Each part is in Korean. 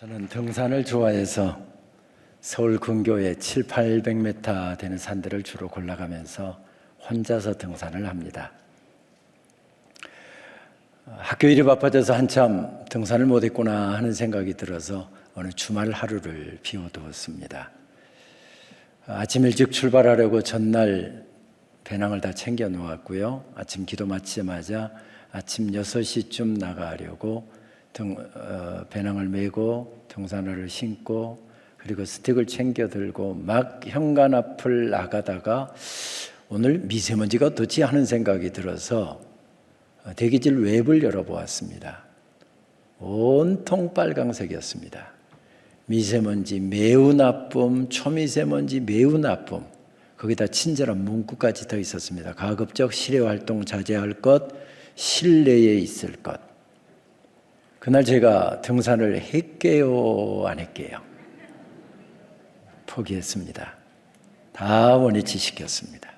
저는 등산을 좋아해서 서울 근교의 700~800m 되는 산들을 주로 골라가면서 혼자서 등산을 합니다. 학교 일이 바빠져서 한참 등산을 못했구나 하는 생각이 들어서 어느 주말 하루를 비워두었습니다. 아침 일찍 출발하려고 전날 배낭을 다 챙겨 놓았고요. 아침 기도 마치자마자 아침 6시쯤 나가려고 배낭을 메고 등산화를 신고 그리고 스틱을 챙겨 들고 막 현관 앞을 나가다가 오늘 미세먼지가 어떻지 하는 생각이 들어서 대기질 웹을 열어보았습니다. 온통 빨강색이었습니다. 미세먼지 매우 나쁨, 초미세먼지 매우 나쁨, 거기다 친절한 문구까지 더 있었습니다. 가급적 실외 활동 자제할 것, 실내에 있을 것. 그날 제가 등산을 할게요, 안 할게요? 포기했습니다. 다 원위치 시켰습니다.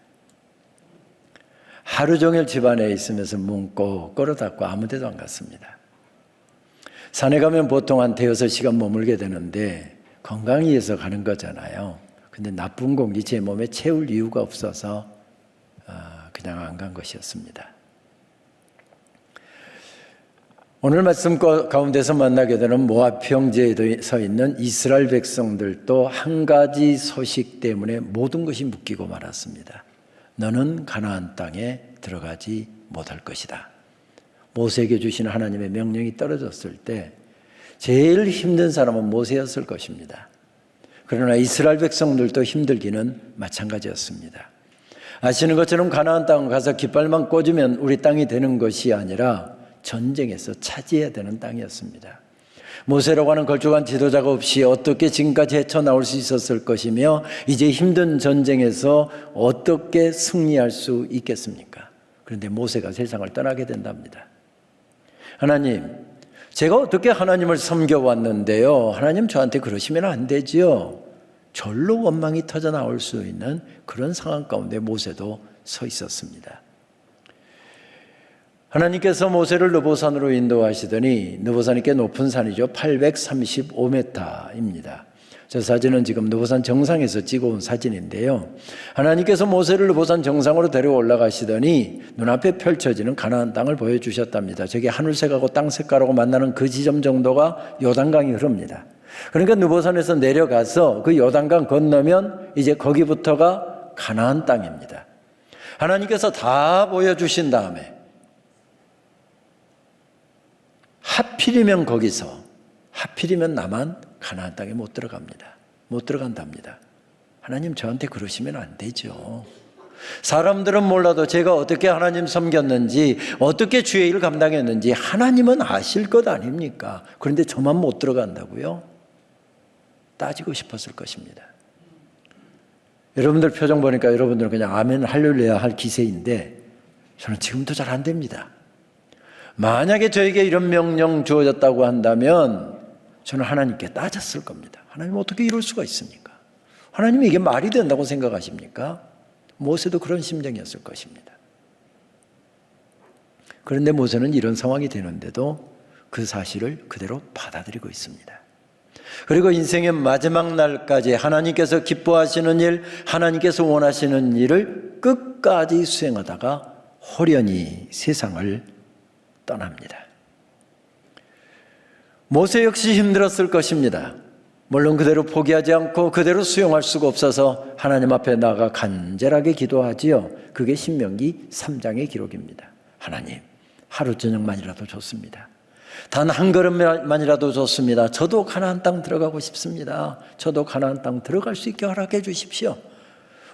하루 종일 집안에 있으면서 문 꼭 걸어 닫고 아무 데도 안 갔습니다. 산에 가면 보통 한 5~6시간 머물게 되는데 건강을 위해서 가는 거잖아요. 근데 나쁜 공기 제 몸에 채울 이유가 없어서 그냥 안 간 것이었습니다. 오늘 말씀 가운데서 만나게 되는 모압 평지에 서 있는 이스라엘 백성들도 한 가지 소식 때문에 모든 것이 묶이고 말았습니다. 너는 가나안 땅에 들어가지 못할 것이다. 모세에게 주신 하나님의 명령이 떨어졌을 때 제일 힘든 사람은 모세였을 것입니다. 그러나 이스라엘 백성들도 힘들기는 마찬가지였습니다. 아시는 것처럼 가나안 땅 가서 깃발만 꽂으면 우리 땅이 되는 것이 아니라 전쟁에서 차지해야 되는 땅이었습니다. 모세라고 하는 걸쭉한 지도자가 없이 어떻게 지금까지 헤쳐나올 수 있었을 것이며 이제 힘든 전쟁에서 어떻게 승리할 수 있겠습니까? 그런데 모세가 세상을 떠나게 된답니다. 하나님, 제가 어떻게 하나님을 섬겨왔는데요, 하나님 저한테 그러시면 안 되지요. 절로 원망이 터져 나올 수 있는 그런 상황 가운데 모세도 서 있었습니다. 하나님께서 모세를 느보산으로 인도하시더니 느보산이 꽤 높은 산이죠. 835m입니다. 저 사진은 지금 느보산 정상에서 찍어온 사진인데요. 하나님께서 모세를 느보산 정상으로 데려 올라가시더니 눈앞에 펼쳐지는 가나안 땅을 보여주셨답니다. 저게 하늘색하고 땅색깔하고 만나는 그 지점 정도가 요단강이 흐릅니다. 그러니까 느보산에서 내려가서 그 요단강 건너면 이제 거기부터가 가나안 땅입니다. 하나님께서 다 보여주신 다음에 하필이면 거기서 하필이면 나만 가나안 땅에 못 들어간답니다. 하나님 저한테 그러시면 안 되죠. 사람들은 몰라도 제가 어떻게 하나님 섬겼는지 어떻게 주의 일을 감당했는지 하나님은 아실 것 아닙니까? 그런데 저만 못 들어간다고요? 따지고 싶었을 것입니다. 여러분들 표정 보니까 여러분들은 그냥 아멘 할렐루야 할 기세인데 저는 지금도 잘 안 됩니다. 만약에 저에게 이런 명령 주어졌다고 한다면 저는 하나님께 따졌을 겁니다. 하나님 어떻게 이럴 수가 있습니까? 하나님이 이게 말이 된다고 생각하십니까? 모세도 그런 심정이었을 것입니다. 그런데 모세는 이런 상황이 되는데도 그 사실을 그대로 받아들이고 있습니다. 그리고 인생의 마지막 날까지 하나님께서 기뻐하시는 일, 하나님께서 원하시는 일을 끝까지 수행하다가 호련히 세상을 떠납니다. 모세 역시 힘들었을 것입니다. 물론 그대로 포기하지 않고 그대로 수용할 수가 없어서 하나님 앞에 나가 간절하게 기도하지요. 그게 신명기 3장의 기록입니다. 하나님, 하루 저녁만이라도 좋습니다. 단 한 걸음만이라도 좋습니다. 저도 가나안 땅 들어가고 싶습니다. 저도 가나안 땅 들어갈 수 있게 허락해 주십시오.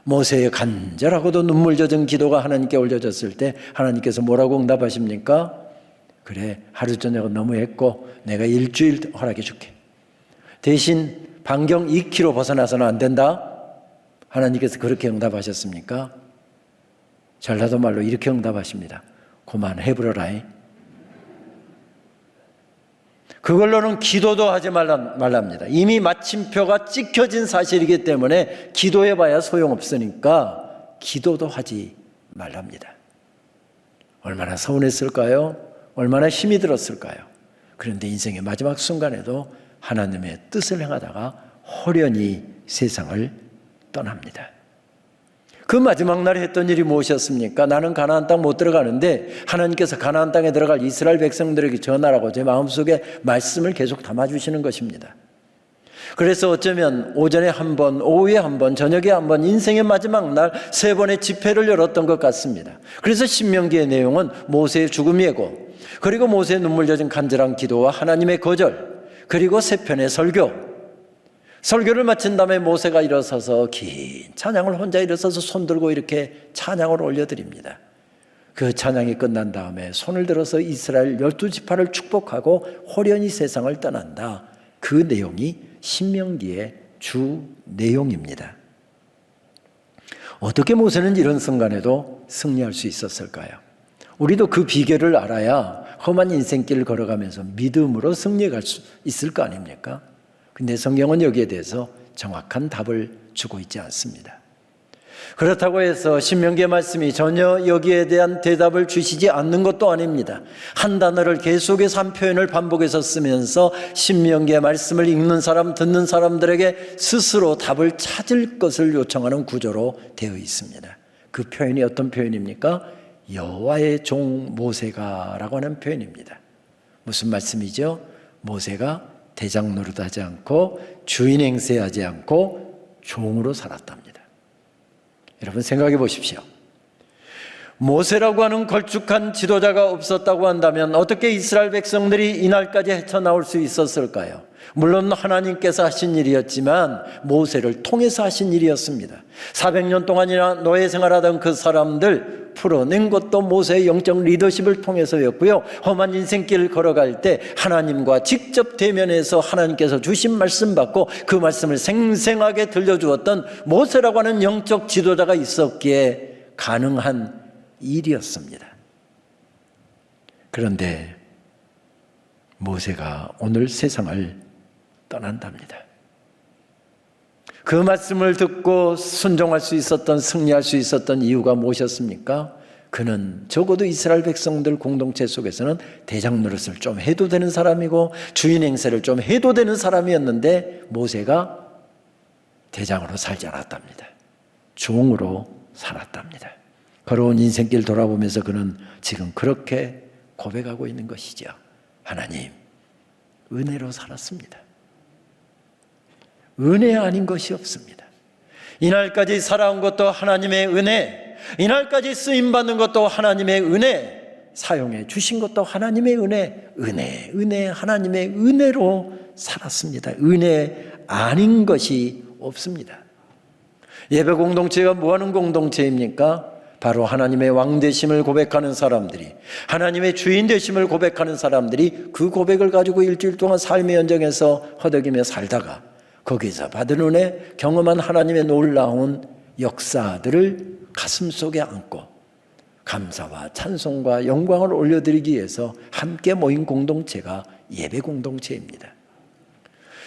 모세의 간절하고도 눈물 젖은 기도가 하나님께 올려졌을 때 하나님께서 뭐라고 응답하십니까? 그래, 하루 저녁은 너무했고 내가 일주일 허락해 줄게. 대신 반경 2km 벗어나서는 안 된다. 하나님께서 그렇게 응답하셨습니까? 전라도 말로 이렇게 응답하십니다. 그만해버려라. 그걸로는 기도도 하지 말랍니다. 이미 마침표가 찍혀진 사실이기 때문에 기도해봐야 소용없으니까 기도도 하지 말랍니다. 얼마나 서운했을까요? 얼마나 힘이 들었을까요? 그런데 인생의 마지막 순간에도 하나님의 뜻을 행하다가 호련히 세상을 떠납니다. 그 마지막 날 했던 일이 무엇이었습니까? 나는 가나안 땅 못 들어가는데 하나님께서 가나안 땅에 들어갈 이스라엘 백성들에게 전하라고 제 마음속에 말씀을 계속 담아주시는 것입니다. 그래서 어쩌면 오전에 한 번, 오후에 한 번, 저녁에 한 번, 인생의 마지막 날 3번의 집회를 열었던 것 같습니다. 그래서 신명기의 내용은 모세의 죽음 예고, 그리고 모세의 눈물 젖은 간절한 기도와 하나님의 거절, 그리고 3편의 설교를 마친 다음에 모세가 일어서서 긴 찬양을 혼자 일어서서 손 들고 이렇게 찬양을 올려드립니다. 그 찬양이 끝난 다음에 손을 들어서 이스라엘 12지파를 축복하고 호련히 세상을 떠난다. 그 내용이 신명기의 주 내용입니다. 어떻게 모세는 이런 순간에도 승리할 수 있었을까요? 우리도 그 비결을 알아야 험한 인생길을 걸어가면서 믿음으로 승리해 갈 수 있을 거 아닙니까? 근데 성경은 여기에 대해서 정확한 답을 주고 있지 않습니다. 그렇다고 해서 신명기의 말씀이 전혀 여기에 대한 대답을 주시지 않는 것도 아닙니다. 한 단어를 계속해서 한 표현을 반복해서 쓰면서 신명기의 말씀을 읽는 사람, 듣는 사람들에게 스스로 답을 찾을 것을 요청하는 구조로 되어 있습니다. 그 표현이 어떤 표현입니까? 여호와의 종 모세가라고 하는 표현입니다. 무슨 말씀이죠? 모세가 대장 노릇하지 않고 주인 행세하지 않고 종으로 살았답니다. 여러분 생각해 보십시오. 모세라고 하는 걸쭉한 지도자가 없었다고 한다면 어떻게 이스라엘 백성들이 이날까지 헤쳐나올 수 있었을까요? 물론 하나님께서 하신 일이었지만 모세를 통해서 하신 일이었습니다. 400년 동안이나 노예 생활하던 그 사람들 풀어낸 것도 모세의 영적 리더십을 통해서였고요. 험한 인생길을 걸어갈 때 하나님과 직접 대면해서 하나님께서 주신 말씀 받고 그 말씀을 생생하게 들려주었던 모세라고 하는 영적 지도자가 있었기에 가능한 일이었습니다. 그런데 모세가 오늘 세상을 떠난답니다. 그 말씀을 듣고 순종할 수 있었던, 승리할 수 있었던 이유가 무엇이었습니까? 그는 적어도 이스라엘 백성들 공동체 속에서는 대장 노릇을 좀 해도 되는 사람이고 주인 행세를 좀 해도 되는 사람이었는데 모세가 대장으로 살지 않았답니다. 종으로 살았답니다. 걸어온 인생길 돌아보면서 그는 지금 그렇게 고백하고 있는 것이죠. 하나님, 은혜로 살았습니다. 은혜 아닌 것이 없습니다. 이날까지 살아온 것도 하나님의 은혜, 이날까지 쓰임받는 것도 하나님의 은혜, 사용해 주신 것도 하나님의 은혜, 하나님의 은혜로 살았습니다. 은혜 아닌 것이 없습니다. 예배 공동체가 뭐하는 공동체입니까? 바로 하나님의 왕 되심을 고백하는 사람들이, 하나님의 주인 되심을 고백하는 사람들이 그 고백을 가지고 일주일 동안 삶의 현장에서 허덕이며 살다가 거기서 받은 은혜, 경험한 하나님의 놀라운 역사들을 가슴속에 안고 감사와 찬송과 영광을 올려드리기 위해서 함께 모인 공동체가 예배 공동체입니다.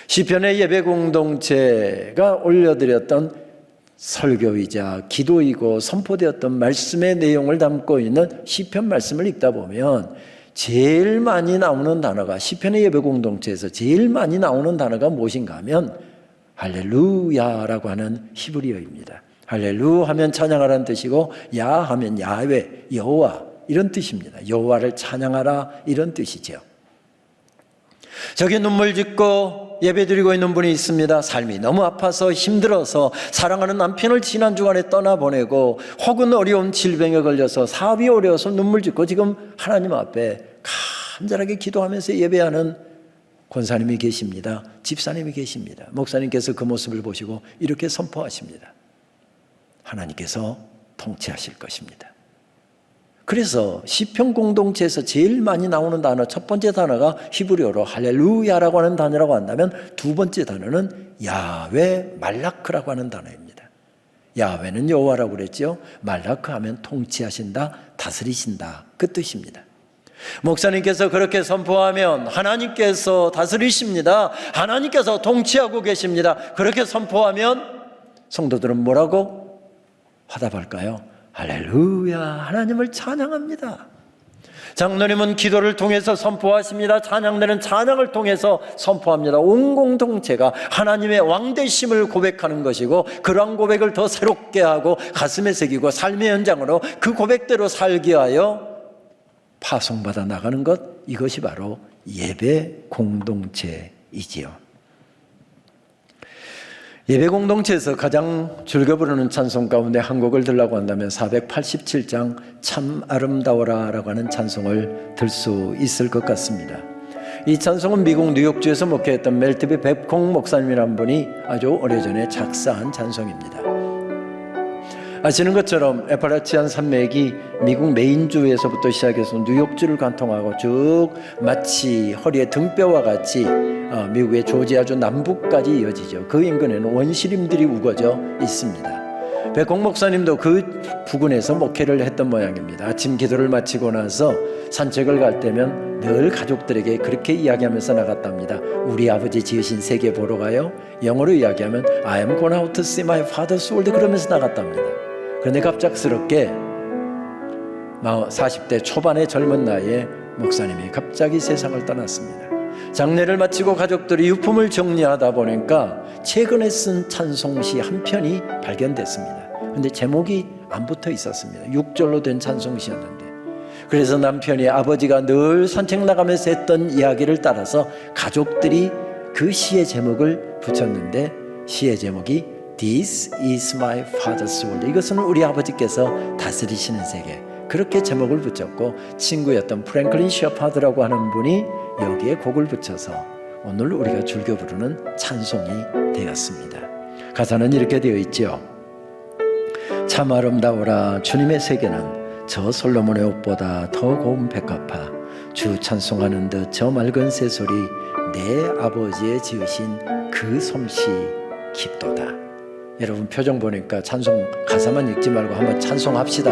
시편의 예배 공동체가 올려드렸던 설교이자 기도이고 선포되었던 말씀의 내용을 담고 있는 시편 말씀을 읽다 보면 제일 많이 나오는 단어가, 시편의 예배 공동체에서 제일 많이 나오는 단어가 무엇인가 하면 할렐루야라고 하는 히브리어입니다. 할렐루 하면 찬양하라는 뜻이고 야 하면 야훼, 여호와 이런 뜻입니다. 여호와를 찬양하라 이런 뜻이죠. 저기 눈물 짓고 예배드리고 있는 분이 있습니다. 삶이 너무 아파서 힘들어서 사랑하는 남편을 지난 주간에 떠나보내고 혹은 어려운 질병에 걸려서 사업이 어려워서 눈물 짓고 지금 하나님 앞에 간절하게 기도하면서 예배하는 권사님이 계십니다. 집사님이 계십니다. 목사님께서 그 모습을 보시고 이렇게 선포하십니다. 하나님께서 통치하실 것입니다. 그래서 시편 공동체에서 제일 많이 나오는 단어, 첫 번째 단어가 히브리어로 할렐루야라고 하는 단어라고 한다면 두 번째 단어는 야훼 말라크라고 하는 단어입니다. 야훼는 여호와라고 그랬죠. 말라크 하면 통치하신다, 다스리신다 그 뜻입니다. 목사님께서 그렇게 선포하면 하나님께서 다스리십니다. 하나님께서 통치하고 계십니다. 그렇게 선포하면 성도들은 뭐라고 화답할까요? 할렐루야, 하나님을 찬양합니다. 장로님은 기도를 통해서 선포하십니다. 찬양대는 찬양을 통해서 선포합니다. 온 공동체가 하나님의 왕되심을 고백하는 것이고, 그러한 고백을 더 새롭게 하고 가슴에 새기고 삶의 현장으로 그 고백대로 살게 하여 파송받아 나가는 것, 이것이 바로 예배 공동체이지요. 예배 공동체에서 가장 즐겨 부르는 찬송 가운데 한 곡을 들라고 한다면 487장 참 아름다워라 라고 하는 찬송을 들 수 있을 것 같습니다. 이 찬송은 미국 뉴욕주에서 목회했던 멜트비 백콩 목사님이라는 분이 아주 오래전에 작사한 찬송입니다. 아시는 것처럼 에파라치안 산맥이 미국 메인주에서부터 시작해서 뉴욕주를 관통하고 쭉 마치 허리에 등뼈와 같이 미국의 조지아주 남부까지 이어지죠. 그 인근에는 원시림들이 우거져 있습니다. 백홍 목사님도 그 부근에서 목회를 했던 모양입니다. 아침 기도를 마치고 나서 산책을 갈 때면 늘 가족들에게 그렇게 이야기하면서 나갔답니다. 우리 아버지 지으신 세계 보러 가요. 영어로 이야기하면 I am going out to see my father's world, 그러면서 나갔답니다. 그런데 갑작스럽게 40대 초반의 젊은 나이에 목사님이 갑자기 세상을 떠났습니다. 장례를 마치고 가족들이 유품을 정리하다 보니까 최근에 쓴 찬송시 한 편이 발견됐습니다. 그런데 제목이 안 붙어 있었습니다. 6절로 된 찬송시였는데, 그래서 남편이 아버지가 늘 산책 나가면서 했던 이야기를 따라서 가족들이 그 시의 제목을 붙였는데, 시의 제목이 This is my father's world. 이것은 우리 아버지께서 다스리시는 세계. 그렇게 제목을 붙였고, 친구였던 프랭클린 셰퍼드라고 하는 분이 여기에 곡을 붙여서 오늘 우리가 즐겨 부르는 찬송이 되었습니다. 가사는 이렇게 되어 있죠. 참 아름다워라 주님의 세계는 저 솔로몬의 옷보다 더 고운 백합화, 주 찬송하는 듯 저 맑은 새소리, 내 아버지의 지으신 그 솜씨 깊도다. 여러분 표정 보니까 찬송 가사만 읽지 말고 한번 찬송합시다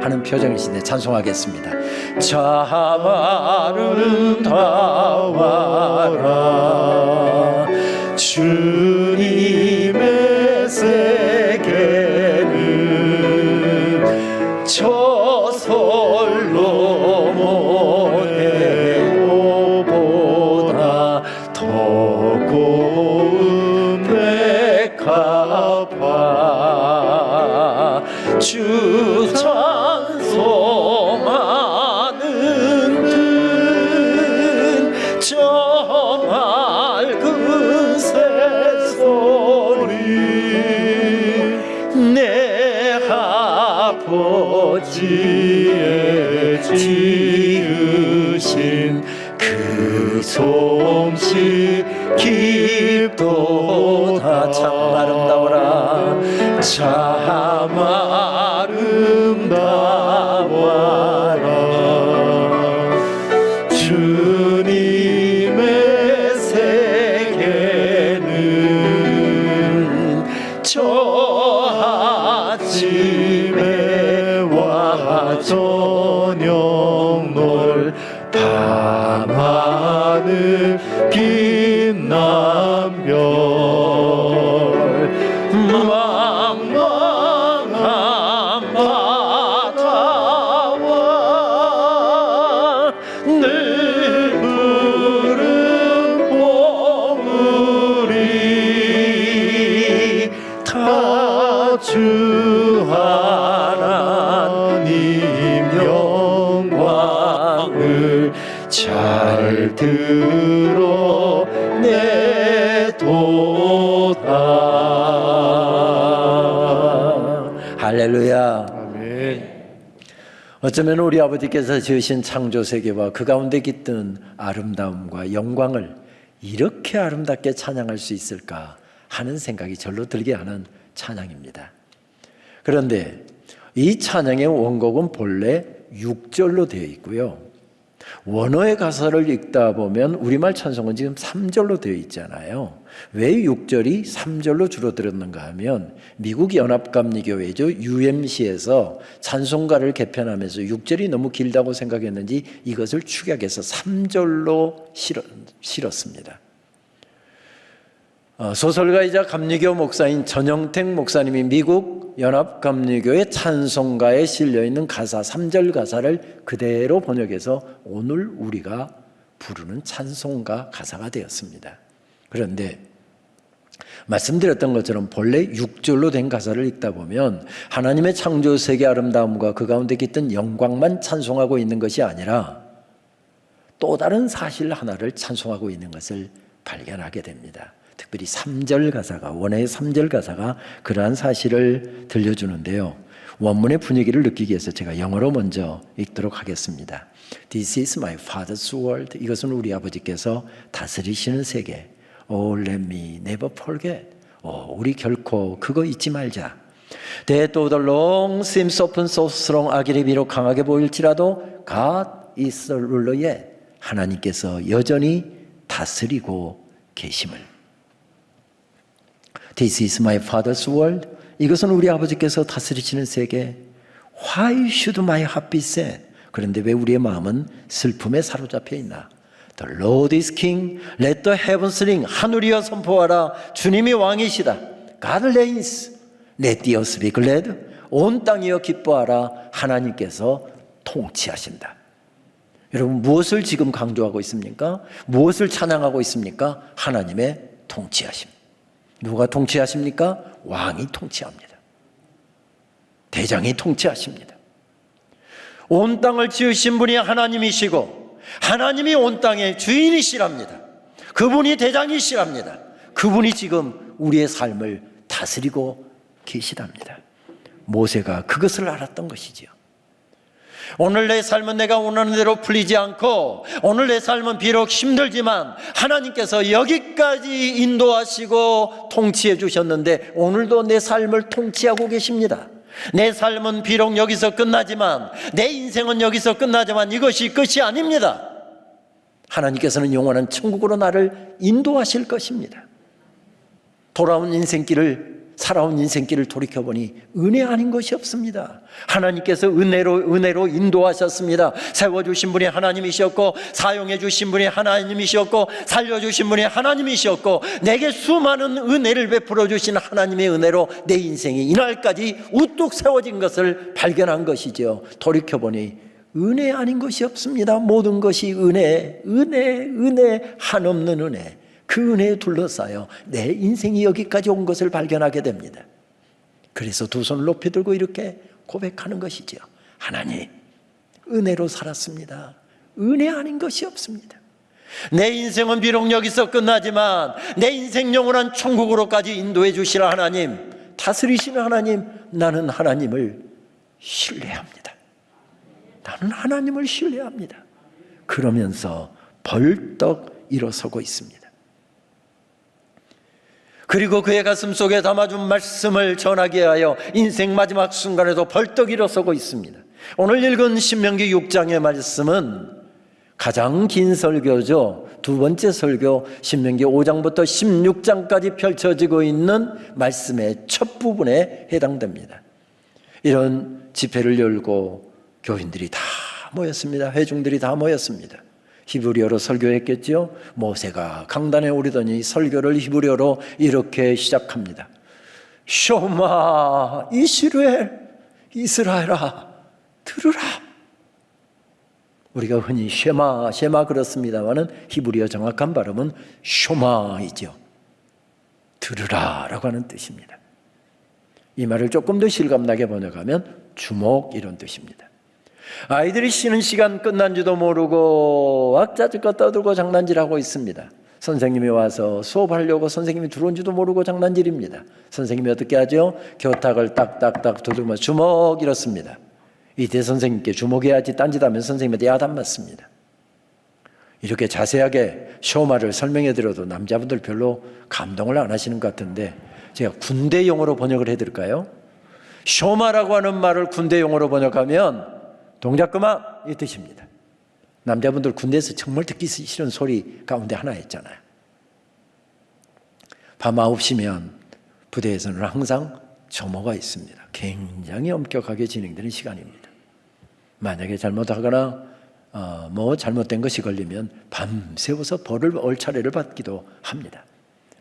하는 표정이신데 찬송하겠습니다. 참 아름다워라 주님의 세계는 저 솔로몬의 옷보다 더 고운 백합화, 주 찬송하는 듯 저 맑은 새소리, 내 아버지의 지으신 그 솜씨 깊도다. 참 아름다워라 참 아름다워라 주님의 세계는 저 아침에 와 저녁 놀 밤하늘 빛난 별, 망망한 바다와 늘 푸른 봉우리 다 주 하나님 영광을 잘 드러내도다. 할렐루야. 아멘. 어쩌면 우리 아버지께서 지으신 창조세계와 그 가운데 깃든 아름다움과 영광을 이렇게 아름답게 찬양할 수 있을까 하는 생각이 절로 들게 하는 찬양입니다. 그런데 이 찬양의 원곡은 본래 6절로 되어 있고요. 원어의 가사를 읽다 보면 우리말 찬송은 지금 3절로 되어 있잖아요. 왜 6절이 3절로 줄어들었는가 하면 미국 연합감리교회죠. UMC에서 찬송가를 개편하면서 6절이 너무 길다고 생각했는지 이것을 축약해서 3절로 실었습니다. 소설가이자 감리교 목사인 전영택 목사님이 미국 연합감리교의 찬송가에 실려있는 가사 3절 가사를 그대로 번역해서 오늘 우리가 부르는 찬송가 가사가 되었습니다. 그런데 말씀드렸던 것처럼 본래 6절로 된 가사를 읽다 보면 하나님의 창조 세계 아름다움과 그 가운데 깃든 영광만 찬송하고 있는 것이 아니라 또 다른 사실 하나를 찬송하고 있는 것을 발견하게 됩니다. 특별히 3절 가사가, 원어의 3절 가사가 그러한 사실을 들려주는데요. 원문의 분위기를 느끼기 위해서 제가 영어로 먼저 읽도록 하겠습니다. This is my father's world. 이것은 우리 아버지께서 다스리시는 세계. Oh, let me never forget. 우리 결코 그거 잊지 말자. That though the long seems often so strong, 악일이 비록 강하게 보일지라도 God is the ruler yet. 하나님께서 여전히 다스리고 계심을. This is my father's world. 이것은 우리 아버지께서 다스리시는 세계. Why should my heart be sad? 그런데 왜 우리의 마음은 슬픔에 사로잡혀 있나? The Lord is King. Let the heavens ring. 하늘이여 선포하라. 주님이 왕이시다. God reigns. Let the earth be glad. 온 땅이여 기뻐하라. 하나님께서 통치하신다. 여러분 무엇을 지금 강조하고 있습니까? 무엇을 찬양하고 있습니까? 하나님의 통치하심. 누가 통치하십니까? 왕이 통치합니다. 대장이 통치하십니다. 온 땅을 지으신 분이 하나님이시고 하나님이 온 땅의 주인이시랍니다. 그분이 대장이시랍니다. 그분이 지금 우리의 삶을 다스리고 계시답니다. 모세가 그것을 알았던 것이지요. 오늘 내 삶은 내가 원하는 대로 풀리지 않고 오늘 내 삶은 비록 힘들지만 하나님께서 여기까지 인도하시고 통치해 주셨는데 오늘도 내 삶을 통치하고 계십니다. 내 삶은 비록 여기서 끝나지만 내 인생은 여기서 끝나지만 이것이 끝이 아닙니다. 하나님께서는 영원한 천국으로 나를 인도하실 것입니다. 돌아온 인생길을 살아온 인생길을 돌이켜보니 은혜 아닌 것이 없습니다. 하나님께서 은혜로 인도하셨습니다. 세워주신 분이 하나님이셨고 사용해 주신 분이 하나님이셨고 살려주신 분이 하나님이셨고 내게 수많은 은혜를 베풀어 주신 하나님의 은혜로 내 인생이 이날까지 우뚝 세워진 것을 발견한 것이죠. 돌이켜보니 은혜 아닌 것이 없습니다. 모든 것이 은혜, 한없는 은혜. 그 은혜에 둘러싸여 내 인생이 여기까지 온 것을 발견하게 됩니다. 그래서 두 손을 높이 들고 이렇게 고백하는 것이죠. 하나님, 은혜로 살았습니다. 은혜 아닌 것이 없습니다. 내 인생은 비록 여기서 끝나지만 내 인생 영원한 천국으로까지 인도해 주실 하나님, 다스리시는 하나님, 나는 하나님을 신뢰합니다. 나는 하나님을 신뢰합니다. 그러면서 벌떡 일어서고 있습니다. 그리고 그의 가슴 속에 담아준 말씀을 전하게 하여 인생 마지막 순간에도 벌떡 일어서고 있습니다. 오늘 읽은 신명기 6장의 말씀은 가장 긴 설교죠. 두 번째 설교 신명기 5장부터 16장까지 펼쳐지고 있는 말씀의 첫 부분에 해당됩니다. 이런 집회를 열고 교인들이 다 모였습니다. 회중들이 다 모였습니다. 히브리어로 설교했겠죠. 모세가 강단에 오르더니 설교를 히브리어로 이렇게 시작합니다. 쇼마 이스라엘아 들으라. 우리가 흔히 쉐마 그렇습니다만은 히브리어 정확한 발음은 쇼마이죠. 들으라라고 하는 뜻입니다. 이 말을 조금 더 실감나게 번역하면 주목 이런 뜻입니다. 아이들이 쉬는 시간 끝난지도 모르고 왁자지껄 떠들고 장난질하고 있습니다. 선생님이 와서 수업하려고 선생님이 들어온지도 모르고 장난질입니다. 선생님이 어떻게 하죠? 교탁을 딱딱딱 두들며 주먹 이렇습니다. 이때 선생님께 주목해야지 딴짓하면 선생님한테 야단 맞습니다. 이렇게 자세하게 쇼마를 설명해 드려도 남자분들 별로 감동을 안 하시는 것 같은데 제가 군대 용어로 번역을 해드릴까요? 쇼마라고 하는 말을 군대 용어로 번역하면 동작 그만 이 뜻입니다. 남자분들 군대에서 정말 듣기 싫은 소리 가운데 하나였잖아요. 밤 9시면 부대에서는 항상 점호가 있습니다. 굉장히 엄격하게 진행되는 시간입니다. 만약에 잘못하거나 잘못된 것이 걸리면 밤새워서 벌을 차례를 받기도 합니다.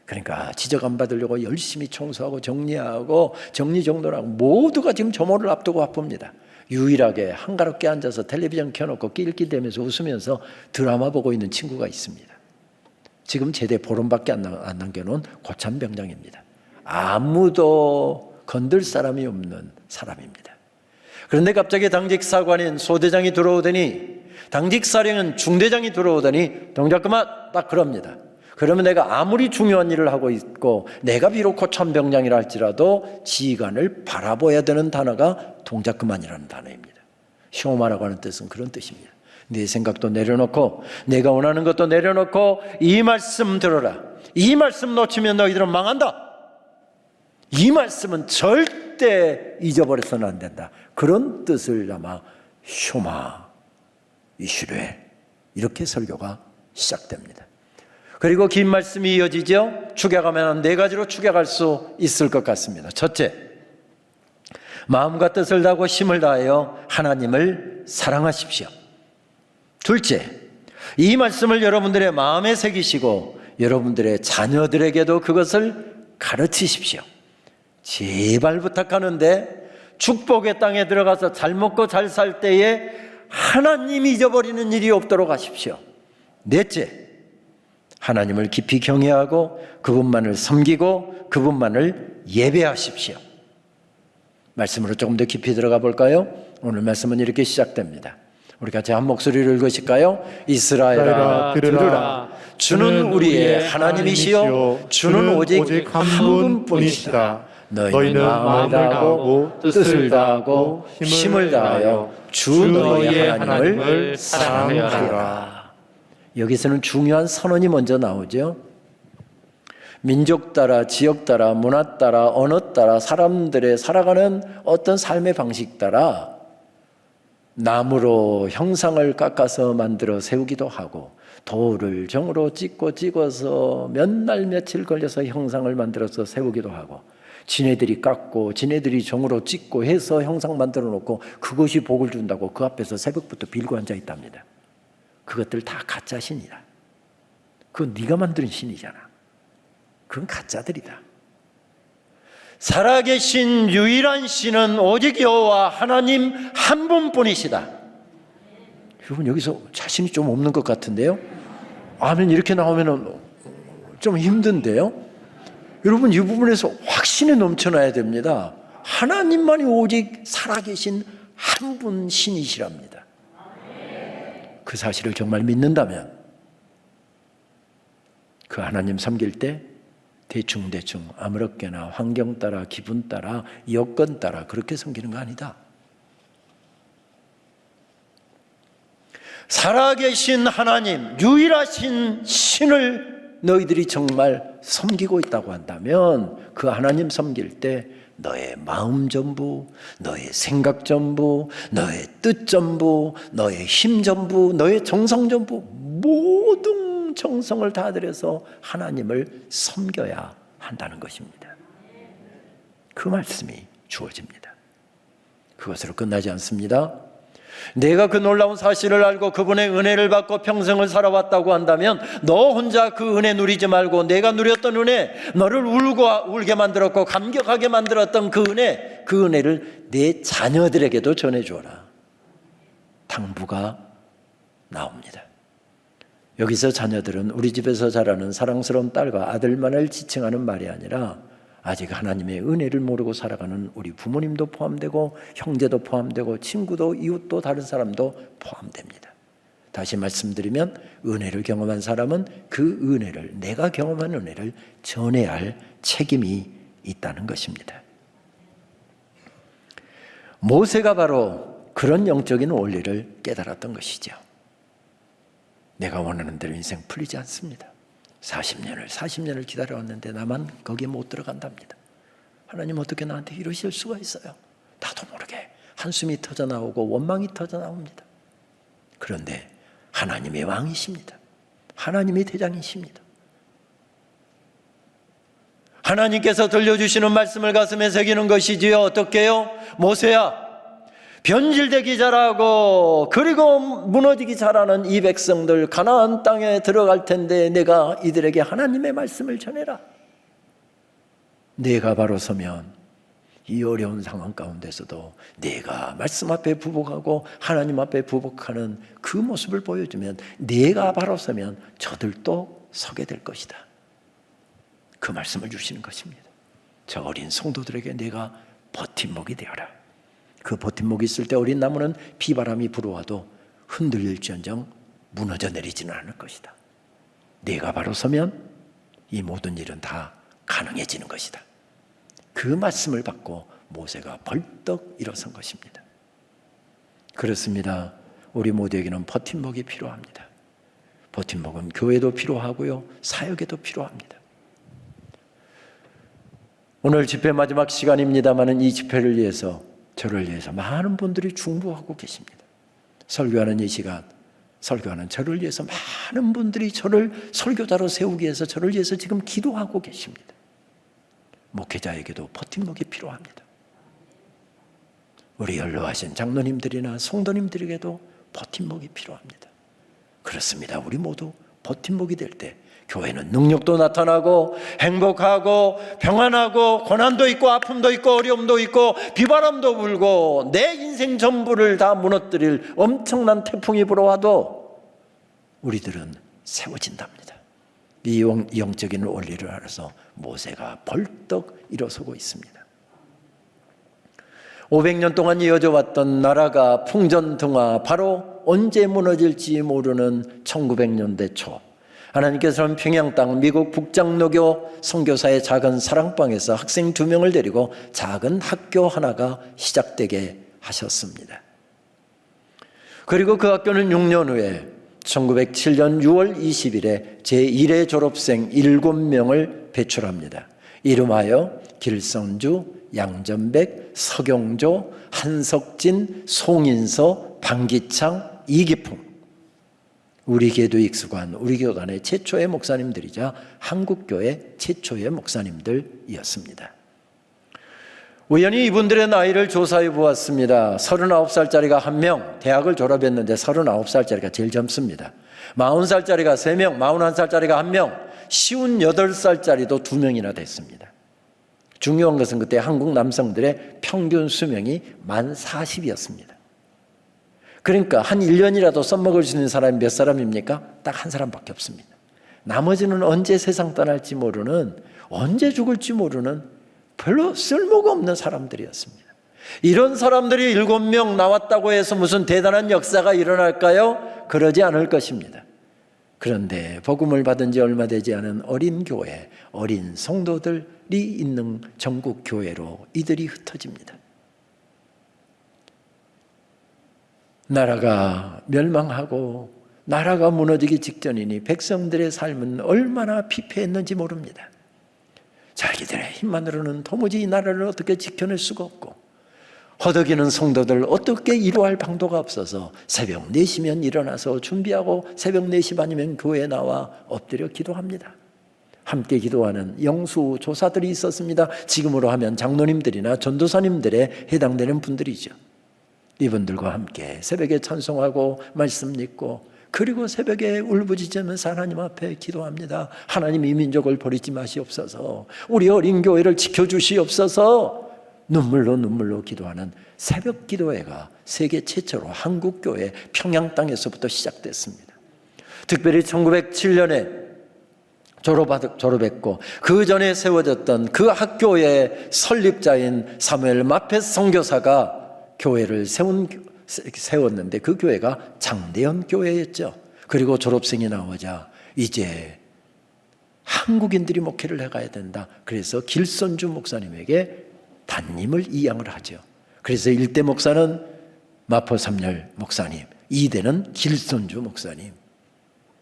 그러니까 지적 안 받으려고 열심히 청소하고 정리하고 정리정돈하고 모두가 지금 점호를 앞두고 바쁩니다. 유일하게 한가롭게 앉아서 텔레비전 켜놓고 낄낄대면서 웃으면서 드라마 보고 있는 친구가 있습니다. 지금 제대 보름밖에 안 남겨놓은 고참병장입니다. 아무도 건들 사람이 없는 사람입니다. 그런데 갑자기 당직사관인 소대장이 들어오더니 당직사령은 중대장이 들어오더니 동작 그만 딱 그럽니다. 그러면 내가 아무리 중요한 일을 하고 있고 내가 비록 고참병장이라 할지라도 지휘관을 바라봐야 되는 단어가 동작 그만이라는 단어입니다. 쇼마라고 하는 뜻은 그런 뜻입니다. 네 생각도 내려놓고 내가 원하는 것도 내려놓고 이 말씀 들어라. 이 말씀 놓치면 너희들은 망한다. 이 말씀은 절대 잊어버려서는 안 된다. 그런 뜻을 아마 쇼마 이슈레 이렇게 설교가 시작됩니다. 그리고 긴 말씀이 이어지죠. 축약하면 네 가지로 축약할 수 있을 것 같습니다. 첫째, 마음과 뜻을 다하고 힘을 다하여 하나님을 사랑하십시오. 둘째, 이 말씀을 여러분들의 마음에 새기시고 여러분들의 자녀들에게도 그것을 가르치십시오. 제발 부탁하는데 축복의 땅에 들어가서 잘 먹고 잘 살 때에 하나님 잊어버리는 일이 없도록 하십시오. 넷째, 하나님을 깊이 경외하고 그분만을 섬기고 그분만을 예배하십시오. 말씀으로 조금 더 깊이 들어가 볼까요? 오늘 말씀은 이렇게 시작됩니다. 우리 같이 한 목소리로 읽으실까요? 이스라엘아 들으라. 주는 우리의 하나님이시요 주는 오직 한 분뿐이시다. 너희는 마음을 다하고 뜻을 다하고 힘을 다하여 주 너희의 하나님을 사랑하라. 여기서는 중요한 선언이 먼저 나오죠. 민족 따라 지역 따라 문화 따라 언어 따라 사람들의 살아가는 어떤 삶의 방식 따라 나무로 형상을 깎아서 만들어 세우기도 하고 돌을 정으로 찍어서 몇 날 며칠 걸려서 형상을 만들어서 세우기도 하고 지네들이 깎고 지네들이 정으로 찍고 해서 형상 만들어 놓고 그것이 복을 준다고 그 앞에서 새벽부터 빌고 앉아 있답니다. 그것들 다 가짜 신이다. 그건 네가 만든 신이잖아. 그건 가짜들이다. 살아계신 유일한 신은 오직 여호와 하나님 한 분뿐이시다. 여러분 여기서 자신이 좀 없는 것 같은데요. 아멘 이렇게 나오면 좀 힘든데요. 여러분 이 부분에서 확신에 넘쳐나야 됩니다. 하나님만이 오직 살아계신 한 분 신이시랍니다. 그 사실을 정말 믿는다면 그 하나님 섬길 때 대충 아무렇게나 환경 따라 기분 따라 여건 따라 그렇게 섬기는 거 아니다. 살아계신 하나님 유일하신 신을 너희들이 정말 섬기고 있다고 한다면 그 하나님 섬길 때 너의 마음 전부, 너의 생각 전부, 너의 뜻 전부, 너의 힘 전부, 너의 정성 전부 모든 정성을 다 들여서 하나님을 섬겨야 한다는 것입니다. 그 말씀이 주어집니다. 그것으로 끝나지 않습니다. 내가 그 놀라운 사실을 알고 그분의 은혜를 받고 평생을 살아왔다고 한다면 너 혼자 그 은혜 누리지 말고 내가 누렸던 은혜, 너를 울게 만들었고 감격하게 만들었던 그 은혜를 내 자녀들에게도 전해주어라. 당부가 나옵니다. 여기서 자녀들은 우리 집에서 자라는 사랑스러운 딸과 아들만을 지칭하는 말이 아니라 아직 하나님의 은혜를 모르고 살아가는 우리 부모님도 포함되고 형제도 포함되고 친구도 이웃도 다른 사람도 포함됩니다. 다시 말씀드리면 은혜를 경험한 사람은 그 은혜를 내가 경험한 은혜를 전해야 할 책임이 있다는 것입니다. 모세가 바로 그런 영적인 원리를 깨달았던 것이죠. 내가 원하는 대로 인생 풀리지 않습니다. 40년을 기다려왔는데 나만 거기에 못 들어간답니다. 하나님 어떻게 나한테 이러실 수가 있어요? 나도 모르게 한숨이 터져나오고 원망이 터져나옵니다. 그런데 하나님의 왕이십니다. 하나님의 대장이십니다. 하나님께서 들려주시는 말씀을 가슴에 새기는 것이지요. 어떻게요? 모세야 변질되기 잘하고 그리고 무너지기 잘하는 이 백성들 가나안 땅에 들어갈 텐데 내가 이들에게 하나님의 말씀을 전해라. 내가 바로 서면 이 어려운 상황 가운데서도 내가 말씀 앞에 부복하고 하나님 앞에 부복하는 그 모습을 보여주면 내가 바로 서면 저들도 서게 될 것이다. 그 말씀을 주시는 것입니다. 저 어린 성도들에게 내가 버팀목이 되어라. 그 버팀목이 있을 때 어린 나무는 비바람이 불어와도 흔들릴지언정 무너져 내리지는 않을 것이다. 내가 바로 서면 이 모든 일은 다 가능해지는 것이다. 그 말씀을 받고 모세가 벌떡 일어선 것입니다. 그렇습니다. 우리 모두에게는 버팀목이 필요합니다. 버팀목은 교회도 필요하고요, 사역에도 필요합니다. 오늘 집회 마지막 시간입니다만 이 집회를 위해서, 저를 위해서 많은 분들이 중보하고 계십니다. 설교하는 이 시간, 설교하는 저를 위해서 많은 분들이 저를 설교자로 세우기 위해서 저를 위해서 지금 기도하고 계십니다. 목회자에게도 버팀목이 필요합니다. 우리 연로하신 장로님들이나 성도님들에게도 버팀목이 필요합니다. 그렇습니다. 우리 모두 버팀목이 될 때 교회는 능력도 나타나고 행복하고 평안하고 고난도 있고 아픔도 있고 어려움도 있고 비바람도 불고 내 인생 전부를 다 무너뜨릴 엄청난 태풍이 불어와도 우리들은 세워진답니다. 이 영적인 원리를 알아서 모세가 벌떡 일어서고 있습니다. 500년 동안 이어져 왔던 나라가 풍전등화, 바로 언제 무너질지 모르는 1900년대 초, 하나님께서는 평양 땅 미국 북장로교 선교사의 작은 사랑방에서 학생 2명을 데리고 작은 학교 하나가 시작되게 하셨습니다. 그리고 그 학교는 6년 후에 1907년 6월 20일에 제1회 졸업생 7명을 배출합니다. 이름하여 길선주, 양전백, 서경조, 한석진, 송인서, 방기창, 이기풍. 우리 교회도 익숙한 우리 교단의 최초의 목사님들이자 한국교회 최초의 목사님들이었습니다. 우연히 이분들의 나이를 조사해 보았습니다. 39살짜리가 1명, 대학을 졸업했는데 39살짜리가 제일 젊습니다. 40살짜리가 3명, 41살짜리가 1명, 58살짜리도 2명이나 됐습니다. 중요한 것은 그때 한국 남성들의 평균 수명이 만 40이었습니다. 그러니까 한 1년이라도 써먹을 수 있는 사람이 몇 사람입니까? 딱 한 사람밖에 없습니다. 나머지는 언제 세상 떠날지 모르는, 언제 죽을지 모르는 별로 쓸모가 없는 사람들이었습니다. 이런 사람들이 7명 나왔다고 해서 무슨 대단한 역사가 일어날까요? 그러지 않을 것입니다. 그런데 복음을 받은 지 얼마 되지 않은 어린 교회, 어린 성도들이 있는 전국 교회로 이들이 흩어집니다. 나라가 멸망하고 나라가 무너지기 직전이니 백성들의 삶은 얼마나 피폐했는지 모릅니다. 자기들의 힘만으로는 도무지 이 나라를 어떻게 지켜낼 수가 없고, 허덕이는 성도들 어떻게 위로할 방도가 없어서 새벽 4시면 일어나서 준비하고 새벽 4시 반이면 교회에 나와 엎드려 기도합니다. 함께 기도하는 영수조사들이 있었습니다. 지금으로 하면 장로님들이나 전도사님들에 해당되는 분들이죠. 이분들과 함께 새벽에 찬송하고 말씀 읽고, 그리고 새벽에 울부짖으면서 하나님 앞에 기도합니다. 하나님, 이 민족을 버리지 마시옵소서. 우리 어린 교회를 지켜주시옵소서. 눈물로 기도하는 새벽 기도회가 세계 최초로 한국교회 평양 땅에서부터 시작됐습니다. 특별히 1907년에 졸업했고 그 전에 세워졌던 그 학교의 설립자인 사무엘 마펫 선교사가 교회를 세웠는데 그 교회가 장대현 교회였죠. 그리고 졸업생이 나오자 이제 한국인들이 목회를 해가야 된다. 그래서 길선주 목사님에게 담임을 이양을 하죠. 그래서 1대 목사는 마포삼열 목사님, 2대는 길선주 목사님.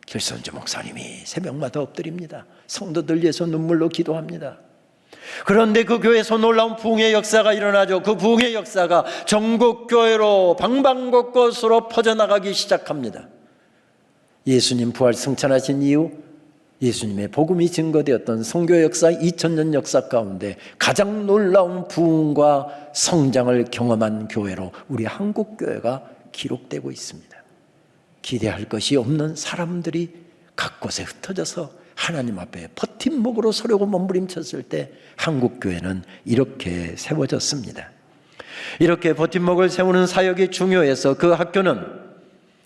길선주 목사님이 새벽마다 엎드립니다. 성도들 위해서 눈물로 기도합니다. 그런데 그 교회에서 놀라운 부흥의 역사가 일어나죠. 그 부흥의 역사가 전국 교회로 방방곳곳으로 퍼져나가기 시작합니다. 예수님 부활 승천하신 이후 예수님의 복음이 증거되었던 선교 역사 2000년 역사 가운데 가장 놀라운 부흥과 성장을 경험한 교회로 우리 한국교회가 기록되고 있습니다. 기대할 것이 없는 사람들이 각 곳에 흩어져서 하나님 앞에 버팀목으로 서려고 몸부림쳤을 때 한국교회는 이렇게 세워졌습니다. 이렇게 버팀목을 세우는 사역이 중요해서 그 학교는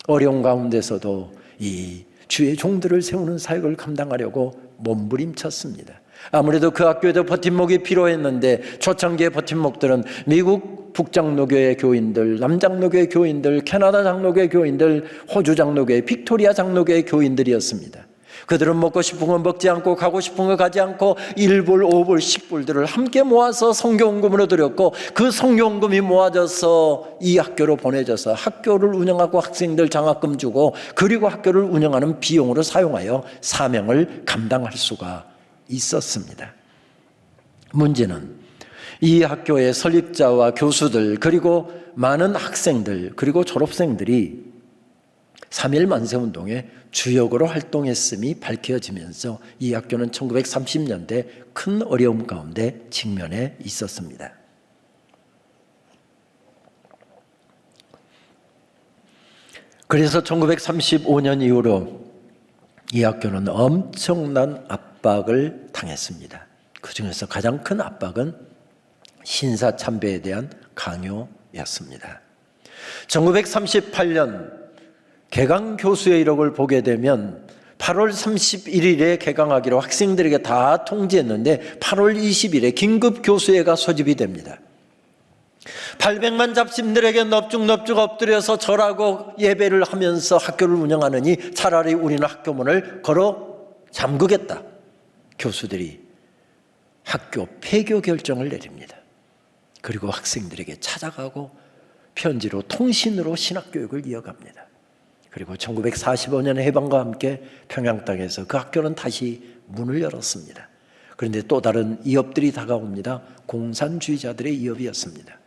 어려운 가운데서도 이 주의 종들을 세우는 사역을 감당하려고 몸부림쳤습니다. 아무래도 그 학교에도 버팀목이 필요했는데 초창기의 버팀목들은 미국 북장로교회 교인들, 남장로교회 교인들, 캐나다 장로교회 교인들, 호주 장로교회, 빅토리아 장로교회 교인들이었습니다. 그들은 먹고 싶은 건 먹지 않고 가고 싶은 거 가지 않고 1불, 5불, 10불들을 함께 모아서 성교원금으로 드렸고 그 성교원금이 모아져서 이 학교로 보내져서 학교를 운영하고 학생들 장학금 주고 그리고 학교를 운영하는 비용으로 사용하여 사명을 감당할 수가 있었습니다. 문제는 이 학교의 설립자와 교수들 그리고 많은 학생들 그리고 졸업생들이 3.1 만세운동의 주역으로 활동했음이 밝혀지면서 이 학교는 1930년대 큰 어려움 가운데 직면해 있었습니다. 그래서 1935년 이후로 이 학교는 엄청난 압박을 당했습니다. 그 중에서 가장 큰 압박은 신사참배에 대한 강요였습니다. 1938년 개강 교수의 이력을 보게 되면 8월 31일에 개강하기로 학생들에게 다 통지했는데 8월 20일에 긴급 교수회가 소집이 됩니다. 800만 잡신들에게 넙죽넙죽 엎드려서 절하고 예배를 하면서 학교를 운영하느니 차라리 우리는 학교 문을 걸어 잠그겠다. 교수들이 학교 폐교 결정을 내립니다. 그리고 학생들에게 찾아가고 편지로 통신으로 신학교육을 이어갑니다. 그리고 1945년 해방과 함께 평양 땅에서 그 학교는 다시 문을 열었습니다. 그런데 또 다른 이업들이 다가옵니다. 공산주의자들의 이업이었습니다.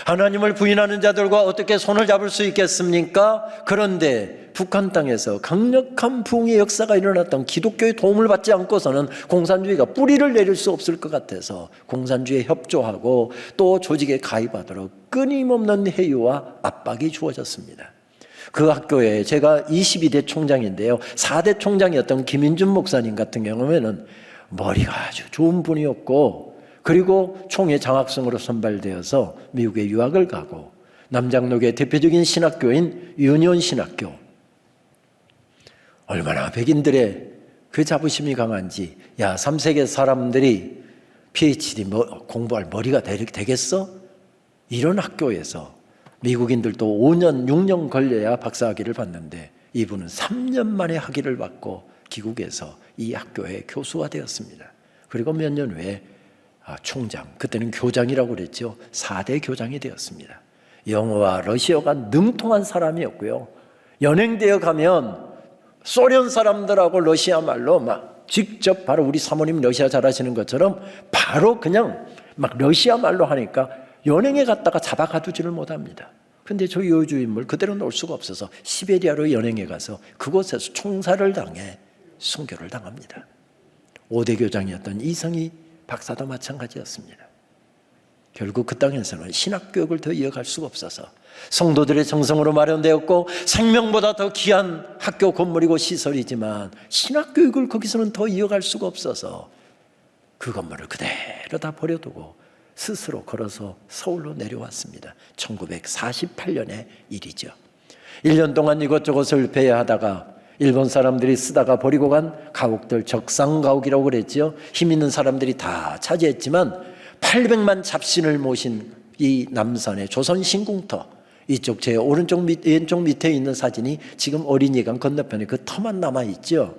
하나님을 부인하는 자들과 어떻게 손을 잡을 수 있겠습니까? 그런데 북한 땅에서 강력한 부흥의 역사가 일어났던 기독교의 도움을 받지 않고서는 공산주의가 뿌리를 내릴 수 없을 것 같아서 공산주의에 협조하고 또 조직에 가입하도록 끊임없는 회유와 압박이 주어졌습니다. 그 학교에 제가 22대 총장인데요. 4대 총장이었던 김인준 목사님 같은 경우에는 머리가 아주 좋은 분이었고 그리고 총회 장학생으로 선발되어서 미국에 유학을 가고 남장로교의 대표적인 신학교인 유니온 신학교 얼마나 백인들의 그 자부심이 강한지 야 3세계 사람들이 PhD 공부할 머리가 되겠어? 이런 학교에서 미국인들도 5년 6년 걸려야 박사학위를 받는데 이분은 3년 만에 학위를 받고 귀국해서 이 학교의 교수가 되었습니다. 그리고 몇 년 후에 총장, 그때는 교장이라고 그랬죠. 4대 교장이 되었습니다. 영어와 러시아가 능통한 사람이었고요. 연행되어 가면 소련 사람들하고 러시아 말로 막 직접 바로 우리 사모님 러시아 잘하시는 것처럼 바로 그냥 막 러시아 말로 하니까 연행에 갔다가 잡아가두지를 못합니다. 그런데 저 여주인물 그대로 놓을 수가 없어서 시베리아로 연행에 가서 그곳에서 총살을 당해 순교를 당합니다. 5대 교장이었던 이성희 박사도 마찬가지였습니다. 결국 그 땅에서는 신학교육을 더 이어갈 수가 없어서 성도들의 정성으로 마련되었고 생명보다 더 귀한 학교 건물이고 시설이지만 신학교육을 거기서는 더 이어갈 수가 없어서 그 건물을 그대로 다 버려두고 스스로 걸어서 서울로 내려왔습니다. 1948년의 일이죠. 1년 동안 이것저것을 배회하다가 일본 사람들이 쓰다가 버리고 간 가옥들 적상가옥이라고 그랬죠. 힘 있는 사람들이 다 차지했지만 800만 잡신을 모신 이 남산의 조선신궁터 이쪽 제 오른쪽 왼쪽 밑에 있는 사진이 지금 어린이강 건너편에 그 터만 남아있죠.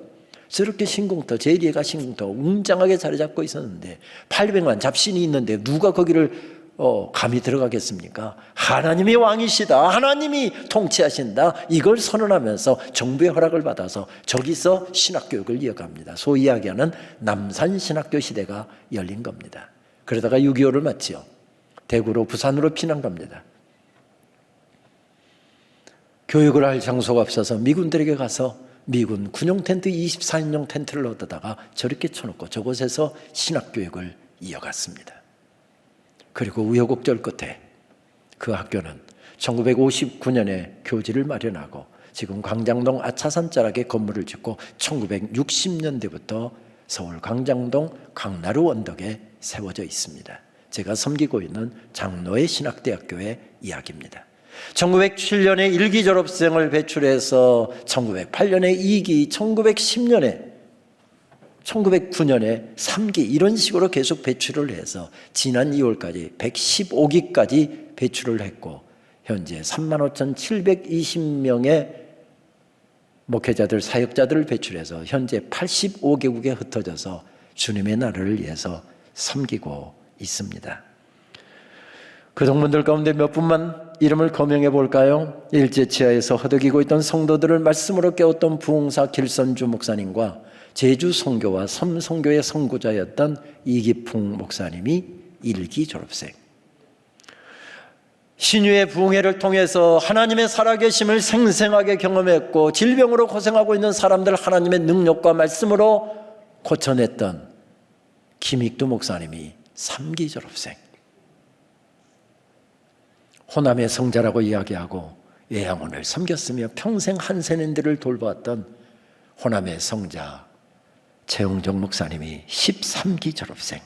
저렇게 신궁터 제1예가 신궁터 웅장하게 자리 잡고 있었는데 800만 잡신이 있는데 누가 거기를 감히 들어가겠습니까? 하나님이 왕이시다. 하나님이 통치하신다. 이걸 선언하면서 정부의 허락을 받아서 저기서 신학교육을 이어갑니다. 소위 이야기하는 남산신학교 시대가 열린 겁니다. 그러다가 6.25를 마치요. 대구로 부산으로 피난 겁니다. 교육을 할 장소가 없어서 미군들에게 가서 미군 군용 텐트 24인용 텐트를 얻다가 저렇게 쳐놓고 저곳에서 신학교육을 이어갔습니다. 그리고 우여곡절 끝에 그 학교는 1959년에 교지를 마련하고 지금 광장동 아차산 자락에 건물을 짓고 1960년대부터 서울 광장동 강나루 언덕에 세워져 있습니다. 제가 섬기고 있는 장로의 신학대학교의 이야기입니다. 1907년에 1기 졸업생을 배출해서 1908년에 2기, 1910년에 1909년에 3기 이런 식으로 계속 배출을 해서 지난 2월까지 115기까지 배출을 했고 현재 35,720명의 목회자들, 사역자들을 배출해서 현재 85개국에 흩어져서 주님의 나라를 위해서 섬기고 있습니다. 그 동문들 가운데 몇 분만 이름을 거명해 볼까요? 일제치하에서 허덕이고 있던 성도들을 말씀으로 깨웠던 부흥사 길선주 목사님과 제주 선교와 섬 선교의 선구자였던 이기풍 목사님이 1기 졸업생. 신유의 부흥회를 통해서 하나님의 살아계심을 생생하게 경험했고 질병으로 고생하고 있는 사람들 하나님의 능력과 말씀으로 고쳐냈던 김익두 목사님이 3기 졸업생. 호남의 성자라고 이야기하고 예양원을 섬겼으며 평생 한센인들을 돌보았던 호남의 성자 최웅정 목사님이 13기 졸업생.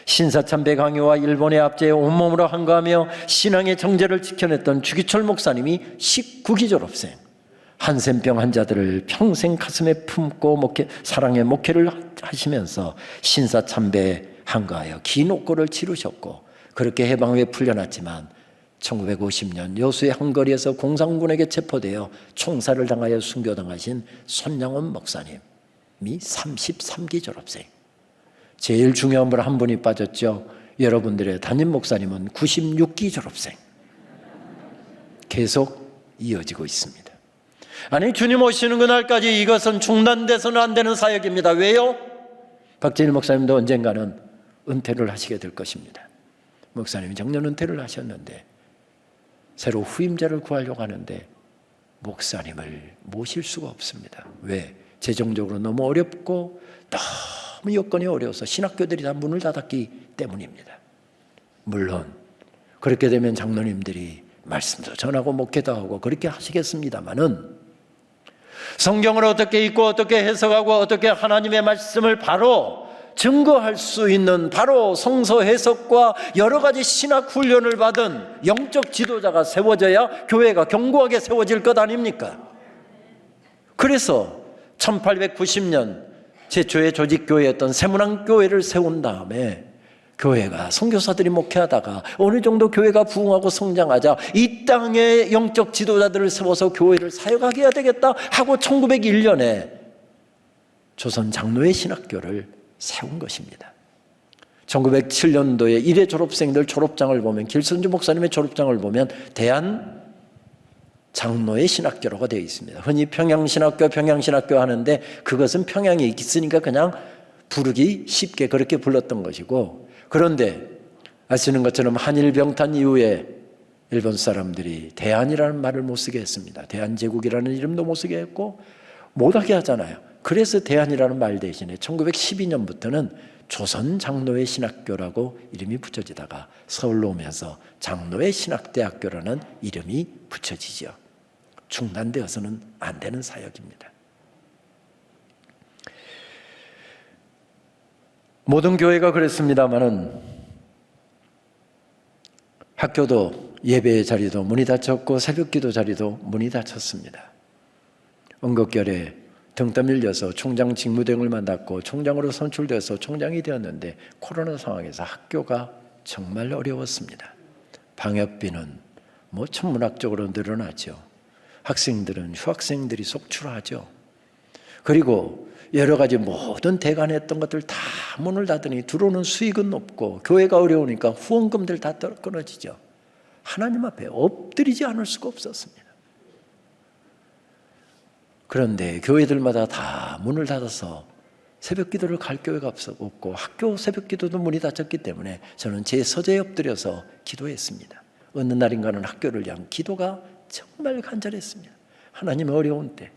신사참배 강요와 일본의 압제에 온몸으로 항거하며 신앙의 정제를 지켜냈던 주기철 목사님이 19기 졸업생. 한센병 환자들을 평생 가슴에 품고 사랑의 목회를 하시면서 신사참배에 항거하여 긴 옥고를 치르셨고 그렇게 해방 후에 풀려났지만 1950년 여수의 한 거리에서 공산군에게 체포되어 총살을 당하여 순교당하신 손양원 목사님이 33기 졸업생. 제일 중요한 분 한 분이 빠졌죠. 여러분들의 담임 목사님은 96기 졸업생. 계속 이어지고 있습니다. 아니 주님 오시는 그날까지 이것은 중단돼서는 안 되는 사역입니다. 왜요? 박재일 목사님도 언젠가는 은퇴를 하시게 될 것입니다. 목사님이 정년 은퇴를 하셨는데 새로 후임자를 구하려고 하는데 목사님을 모실 수가 없습니다. 왜? 재정적으로 너무 어렵고 너무 여건이 어려워서 신학교들이 다 문을 닫았기 때문입니다. 물론 그렇게 되면 장로님들이 말씀도 전하고 목회도 하고 그렇게 하시겠습니다마는 성경을 어떻게 읽고 어떻게 해석하고 어떻게 하나님의 말씀을 바로 증거할 수 있는 바로 성서 해석과 여러 가지 신학 훈련을 받은 영적 지도자가 세워져야 교회가 견고하게 세워질 것 아닙니까? 그래서 1890년 최초의 조직교회였던 세문안교회를 세운 다음에 교회가 선교사들이 목회하다가 어느 정도 교회가 부흥하고 성장하자 이 땅의 영적 지도자들을 세워서 교회를 사역하게 해야 되겠다 하고 1901년에 조선 장로의 신학교를 세운 것입니다. 1907년도에 1회 졸업생들 졸업장을 보면 길선주 목사님의 졸업장을 보면 대한 장로의 신학교라고 되어 있습니다. 흔히 평양신학교 하는데 그것은 평양에 있으니까 그냥 부르기 쉽게 그렇게 불렀던 것이고 그런데 아시는 것처럼 한일병탄 이후에 일본 사람들이 대한이라는 말을 못 쓰게 했습니다. 대한제국이라는 이름도 못 쓰게 했고 못하게 하잖아요. 그래서 대한이라는 말 대신에 1912년부터는 조선장로의 신학교라고 이름이 붙여지다가 서울로 오면서 장로의 신학대학교라는 이름이 붙여지죠. 중단되어서는 안 되는 사역입니다. 모든 교회가 그랬습니다마는 학교도 예배의 자리도 문이 닫혔고 새벽기도 자리도 문이 닫혔습니다. 언급결에 등 떠밀려서 총장 직무대행을 맡았고 총장으로 선출돼서 총장이 되었는데 코로나 상황에서 학교가 정말 어려웠습니다. 방역비는 천문학적으로 늘어나죠. 학생들은 휴학생들이 속출하죠. 그리고 여러 가지 모든 대관했던 것들 다 문을 닫으니 들어오는 수익은 없고 교회가 어려우니까 후원금들 다 끊어지죠. 하나님 앞에 엎드리지 않을 수가 없었습니다. 그런데 교회들마다 다 문을 닫아서 새벽 기도를 갈 교회가 없고 학교 새벽 기도도 문이 닫혔기 때문에 저는 제 서재에 엎드려서 기도했습니다. 어느 날인가는 학교를 위한 기도가 정말 간절했습니다. 하나님 어려운 때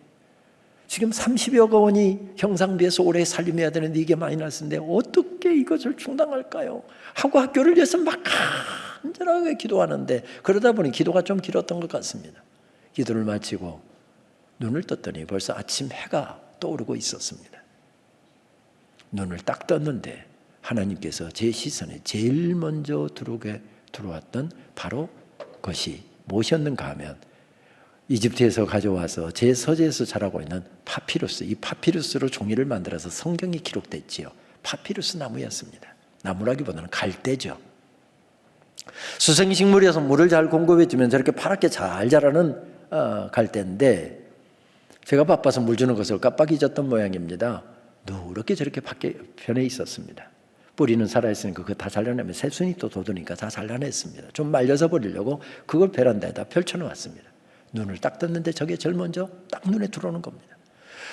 지금 30여억 원이 경상비에서 올해 살림해야 되는데 이게 마이너스인데 어떻게 이것을 충당할까요? 하고 학교를 위해서 막 간절하게 기도하는데 그러다 보니 기도가 좀 길었던 것 같습니다. 기도를 마치고 눈을 떴더니 벌써 아침 해가 떠오르고 있었습니다. 눈을 딱 떴는데 하나님께서 제 시선에 제일 먼저 들어왔던 바로 것이 무엇이었는가 하면 이집트에서 가져와서 제 서재에서 자라고 있는 파피루스, 이 파피루스로 종이를 만들어서 성경이 기록됐지요. 파피루스 나무였습니다. 나무라기보다는 갈대죠. 수생식물이어서 물을 잘 공급해주면 저렇게 파랗게 잘 자라는 갈대인데 제가 바빠서 물 주는 것을 깜빡 잊었던 모양입니다. 누렇게 저렇게 변해 있었습니다. 뿌리는 살아있으니까 그거 다 잘라내면 새순이 또 돋으니까 다 잘라냈습니다. 좀 말려서 버리려고 그걸 베란다에다 펼쳐놓았습니다. 눈을 딱 떴는데 저게 제일 먼저 딱 눈에 들어오는 겁니다.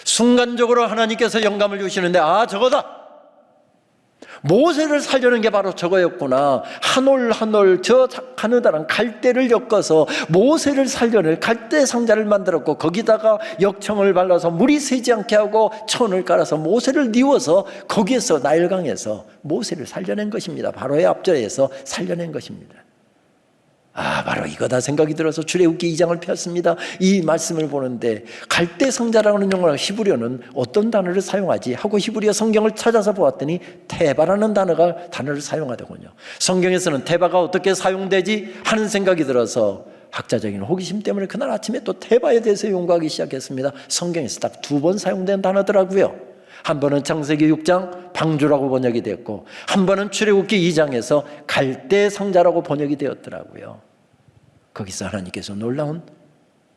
순간적으로 하나님께서 영감을 주시는데 저거다. 모세를 살려는 게 바로 저거였구나. 한 올 한 올 저 가느다란 갈대를 엮어서 모세를 살려낼 갈대 상자를 만들었고 거기다가 역청을 발라서 물이 새지 않게 하고 천을 깔아서 모세를 뉘워서 거기에서 나일강에서 모세를 살려낸 것입니다. 바로의 앞절에서 살려낸 것입니다. 바로 이거다 생각이 들어서 출애굽기 2장을 폈습니다. 이 말씀을 보는데 갈대 상자라는 용어로 히브리어는 어떤 단어를 사용하지 하고 히브리어 성경을 찾아서 보았더니 테바라는 단어를 사용하더군요. 성경에서는 테바가 어떻게 사용되지 하는 생각이 들어서 학자적인 호기심 때문에 그날 아침에 또 테바에 대해서 연구하기 시작했습니다. 성경에서 딱 2번 사용된 단어더라고요. 한 번은 창세기 6장 방주라고 번역이 됐고 한 번은 출애굽기 2장에서 갈대 상자라고 번역이 되었더라고요. 거기서 하나님께서 놀라운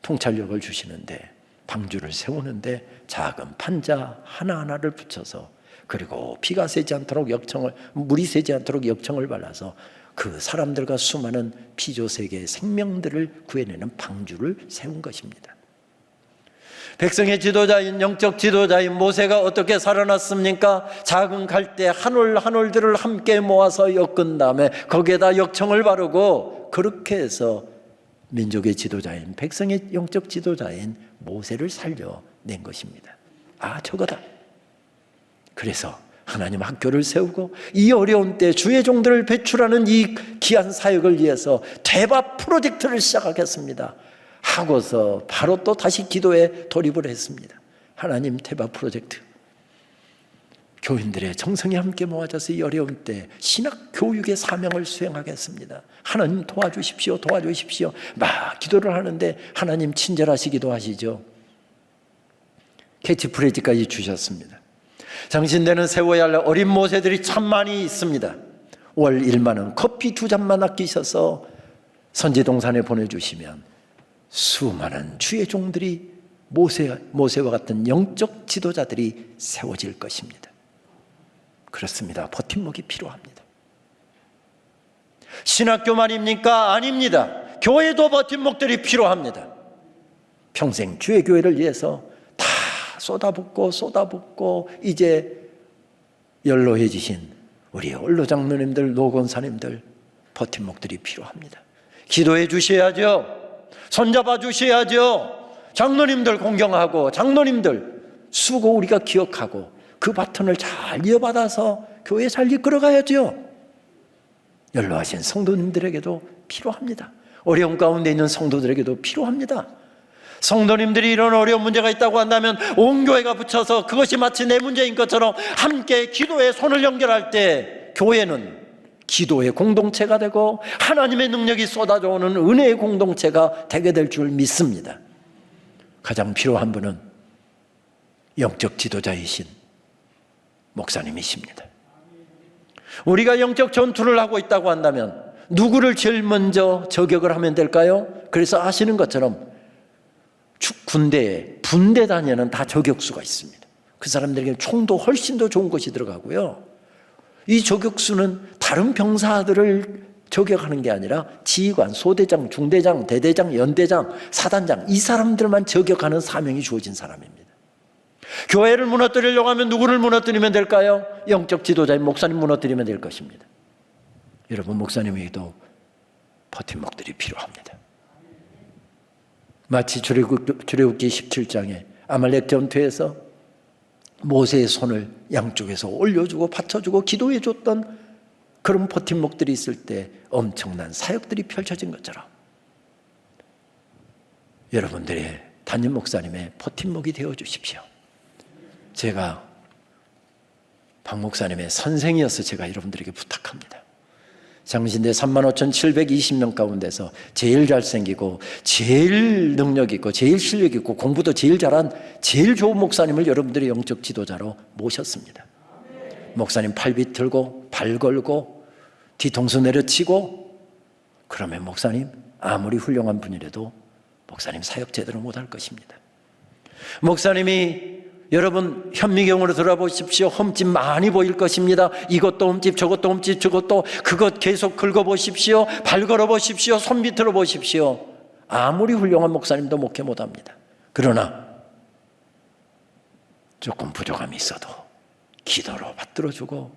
통찰력을 주시는데 방주를 세우는데 작은 판자 하나하나를 붙여서 그리고 비가 새지 않도록 물이 새지 않도록 역청을 발라서 그 사람들과 수많은 피조세계의 생명들을 구해내는 방주를 세운 것입니다. 백성의 지도자인 영적 지도자인 모세가 어떻게 살아났습니까? 작은 갈대 한 올 한 올들을 함께 모아서 엮은 다음에 거기에다 역청을 바르고 그렇게 해서 민족의 지도자인 백성의 영적 지도자인 모세를 살려낸 것입니다. 저거다. 그래서 하나님 학교를 세우고 이 어려운 때 주의 종들을 배출하는 이 귀한 사역을 위해서 대박 프로젝트를 시작하겠습니다. 하고서 바로 또 다시 기도에 돌입을 했습니다. 하나님 대박 프로젝트. 교인들의 정성이 함께 모아져서 이 어려운 때 신학 교육의 사명을 수행하겠습니다. 하나님 도와주십시오. 도와주십시오. 막 기도를 하는데 하나님 친절하시기도 하시죠. 캐치프레이즈까지 주셨습니다. 당신들은 세워야 할 어린 모세들이 참 많이 있습니다. 월 1만 원 커피 2잔만 아끼셔서 선지동산에 보내주시면 수많은 주의 종들이 모세와 같은 영적 지도자들이 세워질 것입니다. 그렇습니다. 버팀목이 필요합니다. 신학교만입니까? 아닙니다. 교회도 버팀목들이 필요합니다. 평생 주의 교회를 위해서 다 쏟아붓고 이제 연로해지신 우리 원로장로님들, 노건사님들 버팀목들이 필요합니다. 기도해 주셔야죠. 손잡아 주셔야죠. 장로님들 공경하고 장로님들 수고 우리가 기억하고 그 바톤을 잘 이어받아서 교회 잘 이끌어가야죠. 연로하신 성도님들에게도 필요합니다. 어려움 가운데 있는 성도들에게도 필요합니다. 성도님들이 이런 어려운 문제가 있다고 한다면 온 교회가 붙여서 그것이 마치 내 문제인 것처럼 함께 기도에 손을 연결할 때 교회는 기도의 공동체가 되고 하나님의 능력이 쏟아져 오는 은혜의 공동체가 되게 될 줄 믿습니다. 가장 필요한 분은 영적 지도자이신 목사님이십니다. 우리가 영적 전투를 하고 있다고 한다면 누구를 제일 먼저 저격을 하면 될까요? 그래서 아시는 것처럼 군대에 분대 단위에는 다 저격수가 있습니다. 그 사람들에게 총도 훨씬 더 좋은 것이 들어가고요. 이 저격수는 다른 병사들을 저격하는 게 아니라 지휘관, 소대장, 중대장, 대대장, 연대장, 사단장 이 사람들만 저격하는 사명이 주어진 사람입니다. 교회를 무너뜨리려고 하면 누구를 무너뜨리면 될까요? 영적 지도자인 목사님 무너뜨리면 될 것입니다. 여러분 목사님에게도 버팀목들이 필요합니다. 마치 출애굽기 17장에 아말렉 전투에서 모세의 손을 양쪽에서 올려주고 받쳐주고 기도해줬던 그런 버팀목들이 있을 때 엄청난 사역들이 펼쳐진 것처럼 여러분들의 담임 목사님의 버팀목이 되어 주십시오. 제가 박 목사님의 선생이어서 제가 여러분들에게 부탁합니다. 장신대 35,720명 가운데서 제일 잘생기고 제일 능력 있고 제일 실력 있고 공부도 제일 잘한 제일 좋은 목사님을 여러분들의 영적 지도자로 모셨습니다. 목사님 팔 비틀고 발 걸고 뒤통수 내려치고, 그러면 목사님 아무리 훌륭한 분이라도 목사님 사역 제대로 못할 것입니다. 목사님이 여러분 현미경으로 들어보십시오. 흠집 많이 보일 것입니다. 이것도 흠집 저것도 흠집 저것도, 그것 계속 긁어보십시오. 발 걸어보십시오. 손 밑으로 보십시오. 아무리 훌륭한 목사님도 목회 못합니다. 그러나 조금 부족함이 있어도 기도로 받들어주고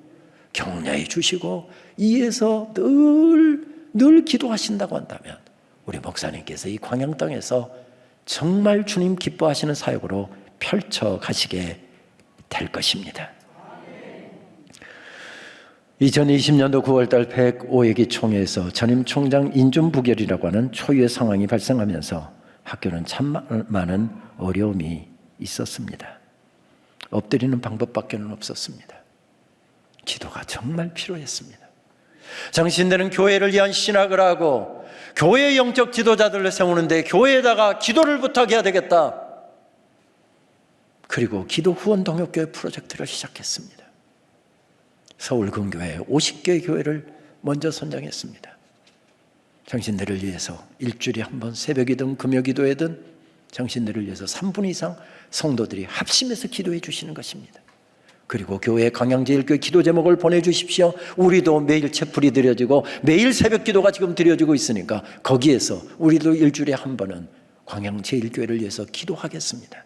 격려해 주시고 이에서 늘 기도하신다고 한다면 우리 목사님께서 이 광양 땅에서 정말 주님 기뻐하시는 사역으로 펼쳐 가시게 될 것입니다. 2020년도 9월달 105회기 총회에서 전임 총장 인준부결이라고 하는 초유의 상황이 발생하면서 학교는 참 많은 어려움이 있었습니다. 엎드리는 방법밖에는 없었습니다. 기도가 정말 필요했습니다. 장신대는 교회를 위한 신학을 하고 교회의 영적 지도자들을 세우는데 교회에다가 기도를 부탁해야 되겠다. 그리고 기도 후원 동역교회 프로젝트를 시작했습니다. 서울 근교에 50개의 교회를 먼저 선정했습니다. 장신대를 위해서 일주일에 한 번 새벽이든 금요기도회든 장신대를 위해서 3분 이상 성도들이 합심해서 기도해 주시는 것입니다. 그리고 교회 광양제일교회 기도 제목을 보내주십시오. 우리도 매일 채플이 드려지고 매일 새벽 기도가 지금 드려지고 있으니까 거기에서 우리도 일주일에 한 번은 광양제일교회를 위해서 기도하겠습니다.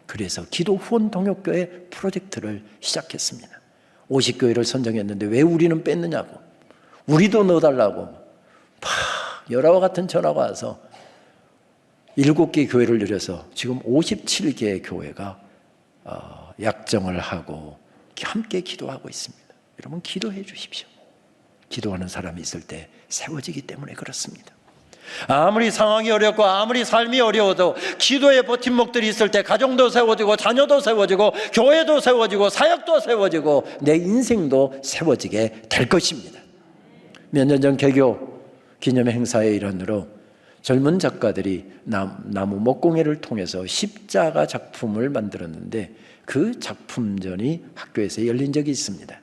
그래서 기도 후원 동역교회 프로젝트를 시작했습니다. 50교회를 선정했는데 왜 우리는 뺐느냐고, 우리도 넣어달라고 열화와 같은 전화가 와서 7개 교회를 늘려서 지금 57개의 교회가 약정을 하고 함께 기도하고 있습니다. 여러분 기도해 주십시오. 기도하는 사람이 있을 때 세워지기 때문에 그렇습니다. 아무리 상황이 어렵고 아무리 삶이 어려워도 기도의 버팀목들이 있을 때 가정도 세워지고 자녀도 세워지고 교회도 세워지고 사역도 세워지고 내 인생도 세워지게 될 것입니다. 몇 년 전 개교 기념 행사의 일환으로 젊은 작가들이 나무 목공예를 통해서 십자가 작품을 만들었는데 그 작품전이 학교에서 열린 적이 있습니다.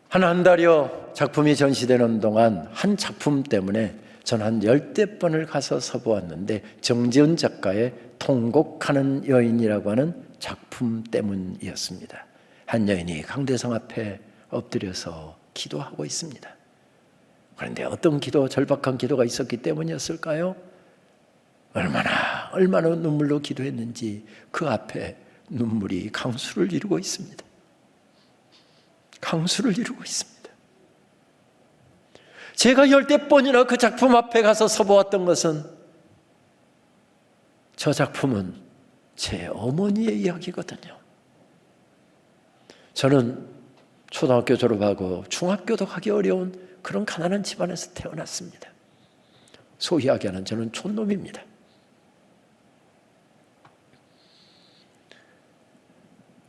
한 달여 작품이 전시되는 동안 한 작품 때문에 전 한 10대 번을 가서 서보았는데 정지은 작가의 통곡하는 여인이라고 하는 작품 때문이었습니다. 한 여인이 강대상 앞에 엎드려서 기도하고 있습니다. 그런데 어떤 기도, 절박한 기도가 있었기 때문이었을까요? 얼마나 눈물로 기도했는지 그 앞에 눈물이 강수를 이루고 있습니다. 강수를 이루고 있습니다. 제가 10번이나 그 작품 앞에 가서 서보았던 것은 저 작품은 제 어머니의 이야기거든요. 저는 초등학교 졸업하고 중학교도 가기 어려운 그런 가난한 집안에서 태어났습니다. 소위 이야기하는 저는 촌놈입니다.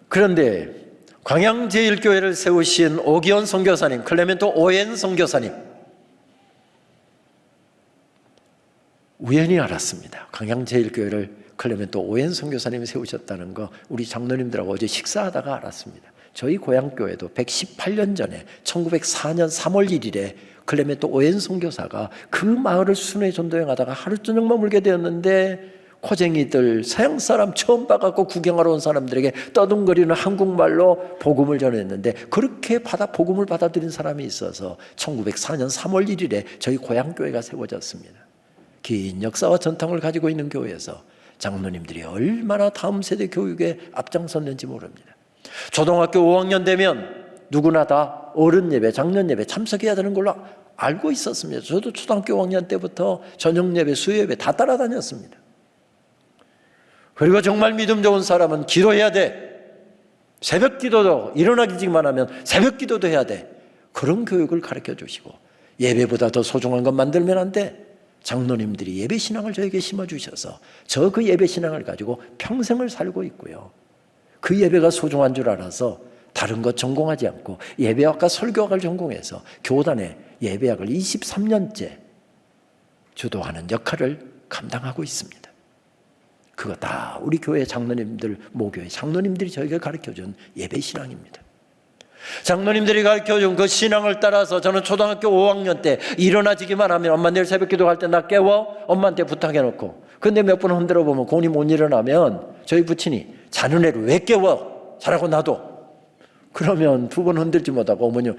그런데 광양제일교회를 세우신 오기원 선교사님, 클레멘토 오엔 선교사님, 우연히 알았습니다. 광양제일교회를 클레멘토 오엔 선교사님이 세우셨다는 거 우리 장로님들하고 어제 식사하다가 알았습니다. 저희 고향교회도 118년 전에 1904년 3월 1일에 클레멘토 오엔 선교사가 그 마을을 순회 전도행하다가 하루 저녁 머물게 되었는데 코쟁이들, 서양 사람 처음 봐갖고 구경하러 온 사람들에게 떠둥거리는 한국말로 복음을 전했는데 그렇게 복음을 받아들인 사람이 있어서 1904년 3월 1일에 저희 고향교회가 세워졌습니다. 긴 역사와 전통을 가지고 있는 교회에서 장로님들이 얼마나 다음 세대 교육에 앞장섰는지 모릅니다. 초등학교 5학년 되면 누구나 다 어른 예배, 장년 예배 참석해야 되는 걸로 알고 있었습니다. 저도 초등학교 5학년 때부터 저녁 예배, 수요 예배 다 따라다녔습니다. 그리고 정말 믿음 좋은 사람은 기도해야 돼. 새벽 기도도 일어나기만 하면 새벽 기도도 해야 돼. 그런 교육을 가르쳐 주시고 예배보다 더 소중한 것 만들면 안 돼. 장로님들이 예배신앙을 저에게 심어주셔서 저 그 예배신앙을 가지고 평생을 살고 있고요. 그 예배가 소중한 줄 알아서 다른 것 전공하지 않고 예배학과 설교학을 전공해서 교단의 예배학을 23년째 주도하는 역할을 감당하고 있습니다. 그거 다 우리 교회 장로님들, 모교회 장로님들이 저에게 가르쳐준 예배신앙입니다. 장로님들이 가르쳐준 그 신앙을 따라서 저는 초등학교 5학년 때 일어나지기만 하면 엄마 내일 새벽 기도할 때 나 깨워? 엄마한테 부탁해놓고 근데 몇 번 흔들어 보면 곤이 못 일어나면 저희 부친이 자는 애를 왜 깨워? 자라고 놔둬. 그러면 두 번 흔들지 못하고 어머니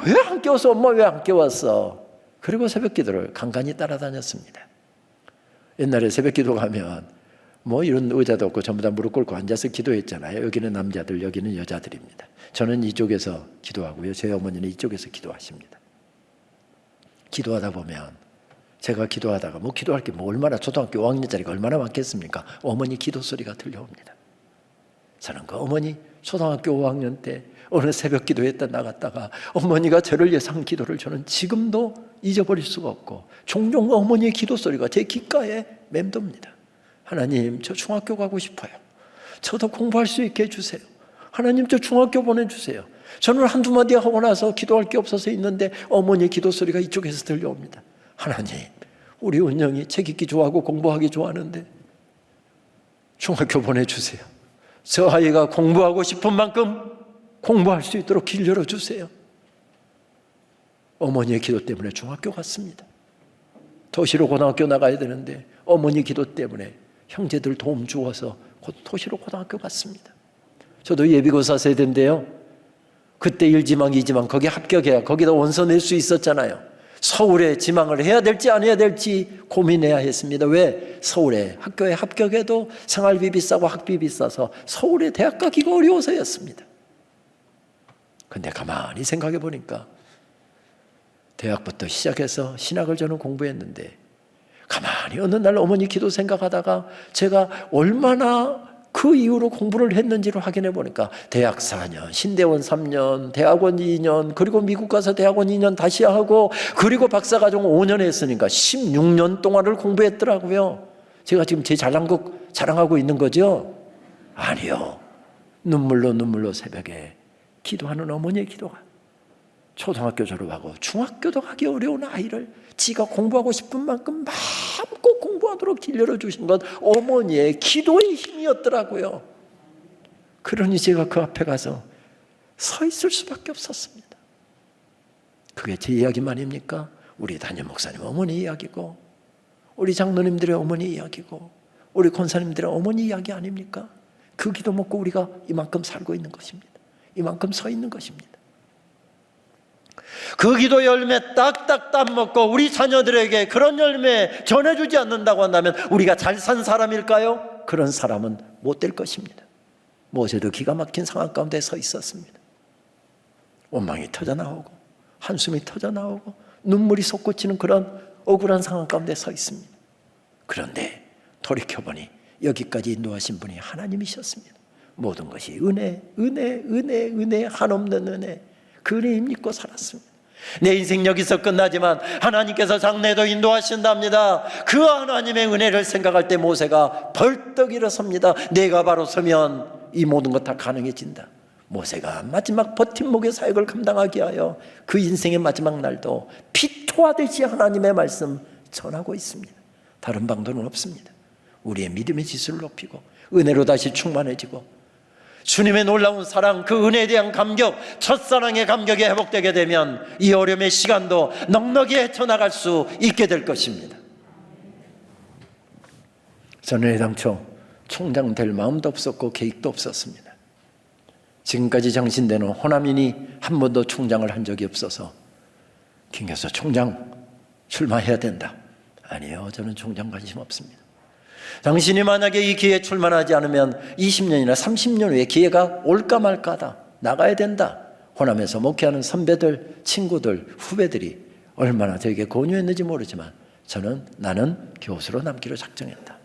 왜 안 깨웠어? 엄마 왜 안 깨웠어? 그리고 새벽 기도를 간간히 따라다녔습니다. 옛날에 새벽 기도 가면 뭐 이런 의자도 없고 전부 다 무릎 꿇고 앉아서 기도했잖아요. 여기는 남자들, 여기는 여자들입니다. 저는 이쪽에서 기도하고요. 제 어머니는 이쪽에서 기도하십니다. 기도하다 보면 제가 기도하다가 뭐 기도할 게 뭐 얼마나 초등학교 5학년짜리가 얼마나 많겠습니까? 어머니 기도 소리가 들려옵니다. 저는 그 어머니 초등학교 5학년 때 어느 새벽 기도했다 나갔다가 어머니가 저를 위해서 기도를 저는 지금도 잊어버릴 수가 없고 종종 어머니의 기도 소리가 제 귓가에 맴돕니다. 하나님, 저 중학교 가고 싶어요. 저도 공부할 수 있게 해주세요. 하나님, 저 중학교 보내주세요. 저는 한두 마디 하고 나서 기도할 게 없어서 있는데 어머니의 기도 소리가 이쪽에서 들려옵니다. 하나님, 우리 은영이 책 읽기 좋아하고 공부하기 좋아하는데 중학교 보내주세요. 저 아이가 공부하고 싶은 만큼 공부할 수 있도록 길 열어주세요. 어머니의 기도 때문에 중학교 갔습니다. 도시로 고등학교 나가야 되는데 어머니 기도 때문에 형제들 도움 주어서 도시로 고등학교 갔습니다. 저도 예비고사 세대인데요. 그때 1지망, 2지망 거기 합격해야 거기다 원서 낼 수 있었잖아요. 서울에 지망을 해야 될지 안 해야 될지 고민해야 했습니다. 왜? 서울에 학교에 합격해도 생활비 비싸고 학비 비싸서 서울에 대학 가기가 어려워서였습니다. 근데 가만히 생각해 보니까 대학부터 시작해서 신학을 저는 공부했는데 가만히 어느 날 어머니 기도 생각하다가 제가 얼마나 그 이후로 공부를 했는지를 확인해 보니까 대학 4년, 신대원 3년, 대학원 2년, 그리고 미국 가서 대학원 2년 다시 하고 그리고 박사과정 5년 했으니까 16년 동안을 공부했더라고요. 제가 지금 제 잘난 것 자랑하고 있는 거죠? 아니요. 눈물로 새벽에 기도하는 어머니의 기도가 초등학교 졸업하고 중학교도 가기 어려운 아이를 지가 공부하고 싶은 만큼 마음껏 공부하도록 길 열어주신 건 어머니의 기도의 힘이었더라고요. 그러니 제가 그 앞에 가서 서 있을 수밖에 없었습니다. 그게 제 이야기만입니까? 우리 담임 목사님 어머니 이야기고 우리 장로님들의 어머니 이야기고 우리 권사님들의 어머니 이야기 아닙니까? 그 기도 먹고 우리가 이만큼 살고 있는 것입니다. 이만큼 서 있는 것입니다. 그 기도 열매 딱딱 따먹고 우리 자녀들에게 그런 열매 전해주지 않는다고 한다면 우리가 잘 산 사람일까요? 그런 사람은 못 될 것입니다. 모세도 기가 막힌 상황 가운데 서 있었습니다. 원망이 터져나오고 한숨이 터져나오고 눈물이 솟구치는 그런 억울한 상황 가운데 서 있습니다. 그런데 돌이켜보니 여기까지 인도하신 분이 하나님이셨습니다. 모든 것이 은혜 한없는 은혜 그 은혜 힘입고 살았습니다. 내 인생 여기서 끝나지만 하나님께서 장래도 인도하신답니다. 그 하나님의 은혜를 생각할 때 모세가 벌떡 일어섭니다. 내가 바로 서면 이 모든 것 다 가능해진다. 모세가 마지막 버팀목의 사역을 감당하게 하여 그 인생의 마지막 날도 피토하듯이 하나님의 말씀 전하고 있습니다. 다른 방도는 없습니다. 우리의 믿음의 지수를 높이고 은혜로 다시 충만해지고 주님의 놀라운 사랑, 그 은혜에 대한 감격, 첫사랑의 감격이 회복되게 되면 이 어려움의 시간도 넉넉히 헤쳐나갈 수 있게 될 것입니다. 저는 당초 총장 될 마음도 없었고 계획도 없었습니다. 지금까지 정신되는 호남인이 한 번도 총장을 한 적이 없어서 김 교수 총장 출마해야 된다. 아니요, 저는 총장 관심 없습니다. 당신이 만약에 이 기회에 출마하지 않으면 20년이나 30년 후에 기회가 올까 말까다. 나가야 된다. 호남에서 목회하는 선배들, 친구들, 후배들이 얼마나 저에게 권유했는지 모르지만 나는 교수로 남기로 작정했다.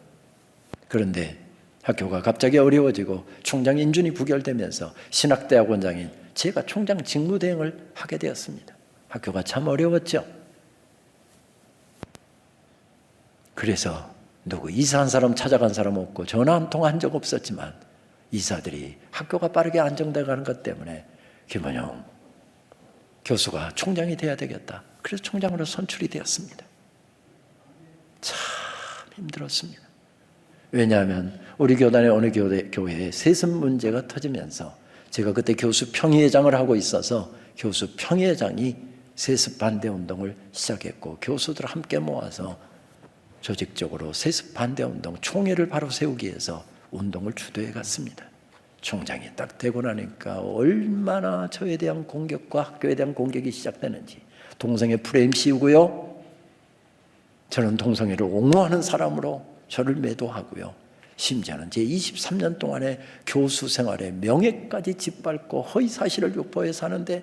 그런데 학교가 갑자기 어려워지고 총장 인준이 부결되면서 신학대학원장인 제가 총장 직무대행을 하게 되었습니다. 학교가 참 어려웠죠. 그래서 누구 이사한 사람 찾아간 사람 없고 전화 한 통 한 적 없었지만 이사들이 학교가 빠르게 안정돼 가는 것 때문에 김원영 교수가 총장이 돼야 되겠다. 그래서 총장으로 선출이 되었습니다. 참 힘들었습니다. 왜냐하면 우리 교단의 어느 교회에 세습 문제가 터지면서 제가 그때 교수 평의회장을 하고 있어서 교수 평의회장이 세습 반대 운동을 시작했고 교수들 함께 모아서 조직적으로 세습 반대 운동 총회를 바로 세우기 위해서 운동을 주도해 갔습니다. 총장이 딱 되고 나니까 얼마나 저에 대한 공격과 학교에 대한 공격이 시작되는지. 동성애 프레임 씌우고요, 저는 동성애를 옹호하는 사람으로 저를 매도하고요, 심지어는 제 23년 동안의 교수 생활에 명예까지 짓밟고 허위사실을 유포해서 하는데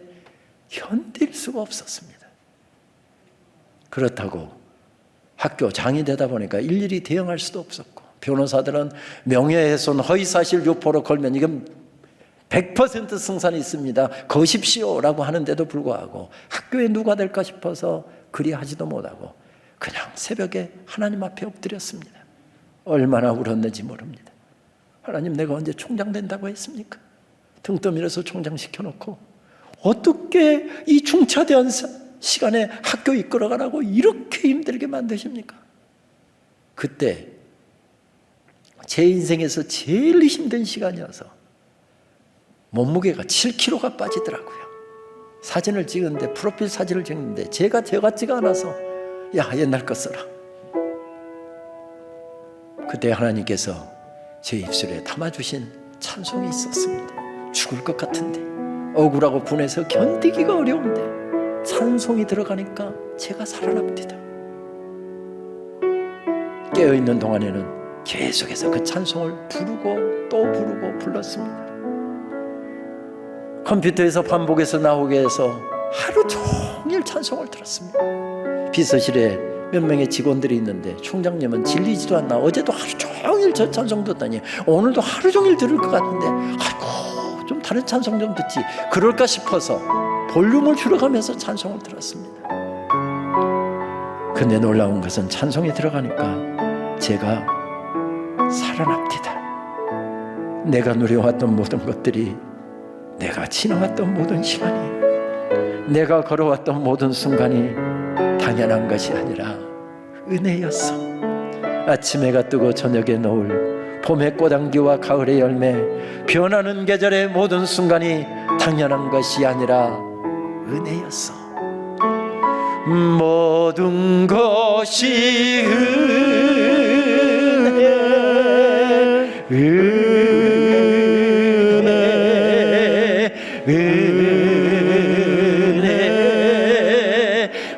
견딜 수가 없었습니다. 그렇다고 학교 장이 되다 보니까 일일이 대응할 수도 없었고, 변호사들은 명예훼손 허위사실 유포로 걸면 이건 100% 승산이 있습니다, 거십시오라고 하는데도 불구하고 학교에 누가 될까 싶어서 그리하지도 못하고 그냥 새벽에 하나님 앞에 엎드렸습니다. 얼마나 울었는지 모릅니다. 하나님, 내가 언제 총장 된다고 했습니까? 등 떠밀어서 총장 시켜놓고 어떻게 이 중차대한 시간에 학교 이끌어가라고 이렇게 힘들게 만드십니까? 그때 제 인생에서 제일 힘든 시간이어서 몸무게가 7kg가 빠지더라고요. 사진을 찍었는데, 프로필 사진을 찍는데 제가 저 같지가 않아서 야, 옛날 거 써라. 그때 하나님께서 제 입술에 담아주신 찬송이 있었습니다. 죽을 것 같은데, 억울하고 분해서 견디기가 어려운데 찬송이 들어가니까 제가 살아납니다. 깨어있는 동안에는 계속해서 그 찬송을 부르고 또 부르고 불렀습니다. 컴퓨터에서 반복해서 나오게 해서 하루 종일 찬송을 들었습니다. 비서실에 몇 명의 직원들이 있는데 총장님은 질리지도 않나 어제도 하루 종일 저 찬송 듣다니 오늘도 하루 종일 들을 것 같은데 아이고 좀 다른 찬송 좀 듣지 그럴까 싶어서 볼륨을 줄여가면서 찬송을 들었습니다. 근데 놀라운 것은 찬송에 들어가니까 제가 살아납니다. 내가 누려왔던 모든 것들이, 내가 지나왔던 모든 시간이, 내가 걸어왔던 모든 순간이 당연한 것이 아니라 은혜였어. 아침 해가 뜨고 저녁에 노을, 봄의 꽃향기와 가을의 열매, 변하는 계절의 모든 순간이 당연한 것이 아니라 은혜였어. 모든 것이 은혜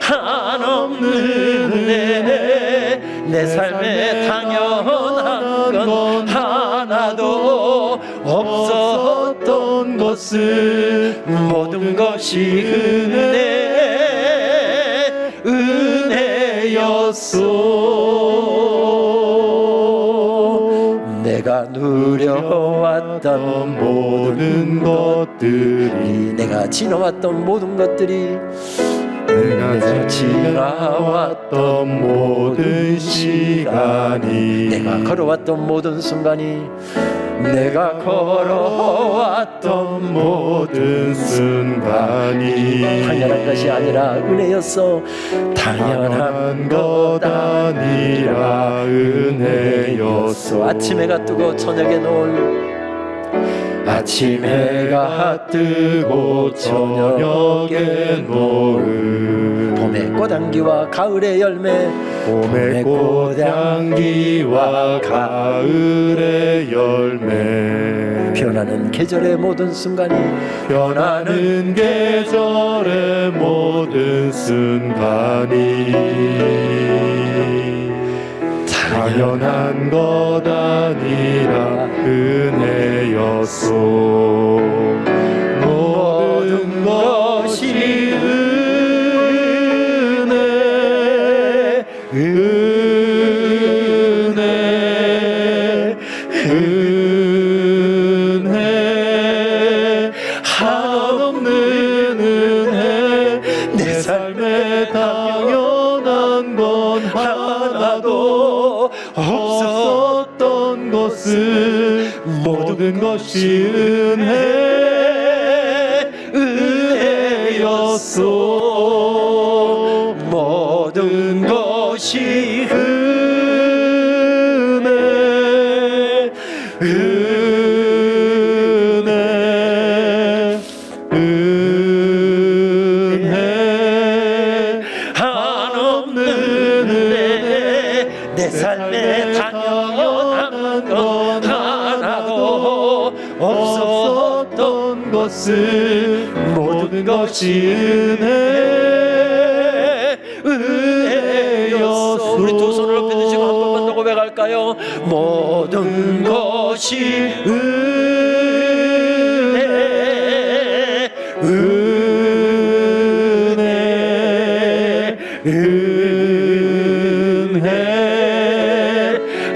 한없는 은혜 내 삶에 당연한 건 하나도 없었던 것을 모든 것이 은혜였소. 내가 누려왔던 모든 것들이, 내가 지나왔던 모든 것들이, 내가 지나왔던 모든 시간이, 내가 걸어왔던 모든 순간이, 내가 걸어왔던 모든 순간이 당연한 것이 아니라 은혜였어. 당연한 것 아니라 은혜였어. 아침 해가 뜨고 저녁에 노을, 아침 해가 뜨고 저녁에 노을, 봄의 꽃향기와 가을의 열매, 봄의 꽃향기와 가을의 열매, 변하는 계절의 모든 순간이, 변하는 계절의 모든 순간이 당연한 것 아니라 은혜였소. 모든 것이 은혜, 은혜, 은혜 한없는 은혜 내 삶에 당연한 건 하나도 것이 은혜였소. 모든 것이 은혜 한없는 은혜. 내 삶에 당연한 건 하나도 없었던 것을 모든 것이 은혜였소. 우리 두 손을 높이 드시고 한 번만 더 고백할까요? 모든 것이 은혜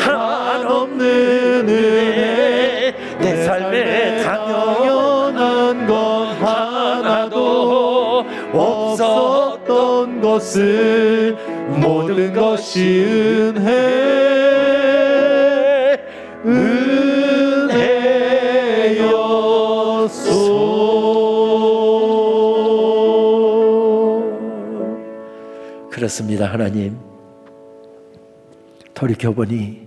한없는 은혜. 내 삶에 당연한 건 하나도 없었던 것을 모든 것이 은혜였소. 그렇습니다. 하나님, 돌이켜보니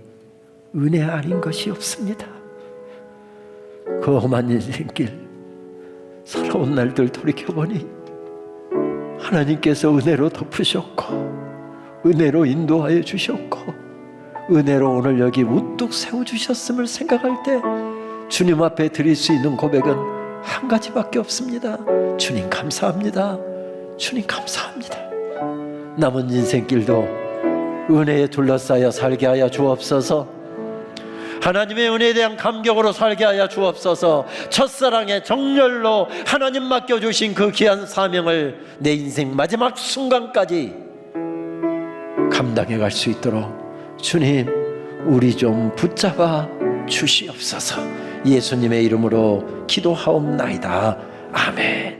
은혜 아닌 것이 없습니다. 그 험한 인생길 살아온 날들 돌이켜보니 하나님께서 은혜로 덮으셨고 은혜로 인도하여 주셨고 은혜로 오늘 여기 우뚝 세워주셨음을 생각할 때 주님 앞에 드릴 수 있는 고백은 한 가지밖에 없습니다. 주님 감사합니다. 주님 감사합니다. 남은 인생길도 은혜에 둘러싸여 살게 하여 주옵소서. 하나님의 은혜에 대한 감격으로 살게 하여 주옵소서. 첫사랑의 정열로 하나님 맡겨주신 그 귀한 사명을 내 인생 마지막 순간까지 감당해 갈 수 있도록 주님 우리 좀 붙잡아 주시옵소서. 예수님의 이름으로 기도하옵나이다. 아멘.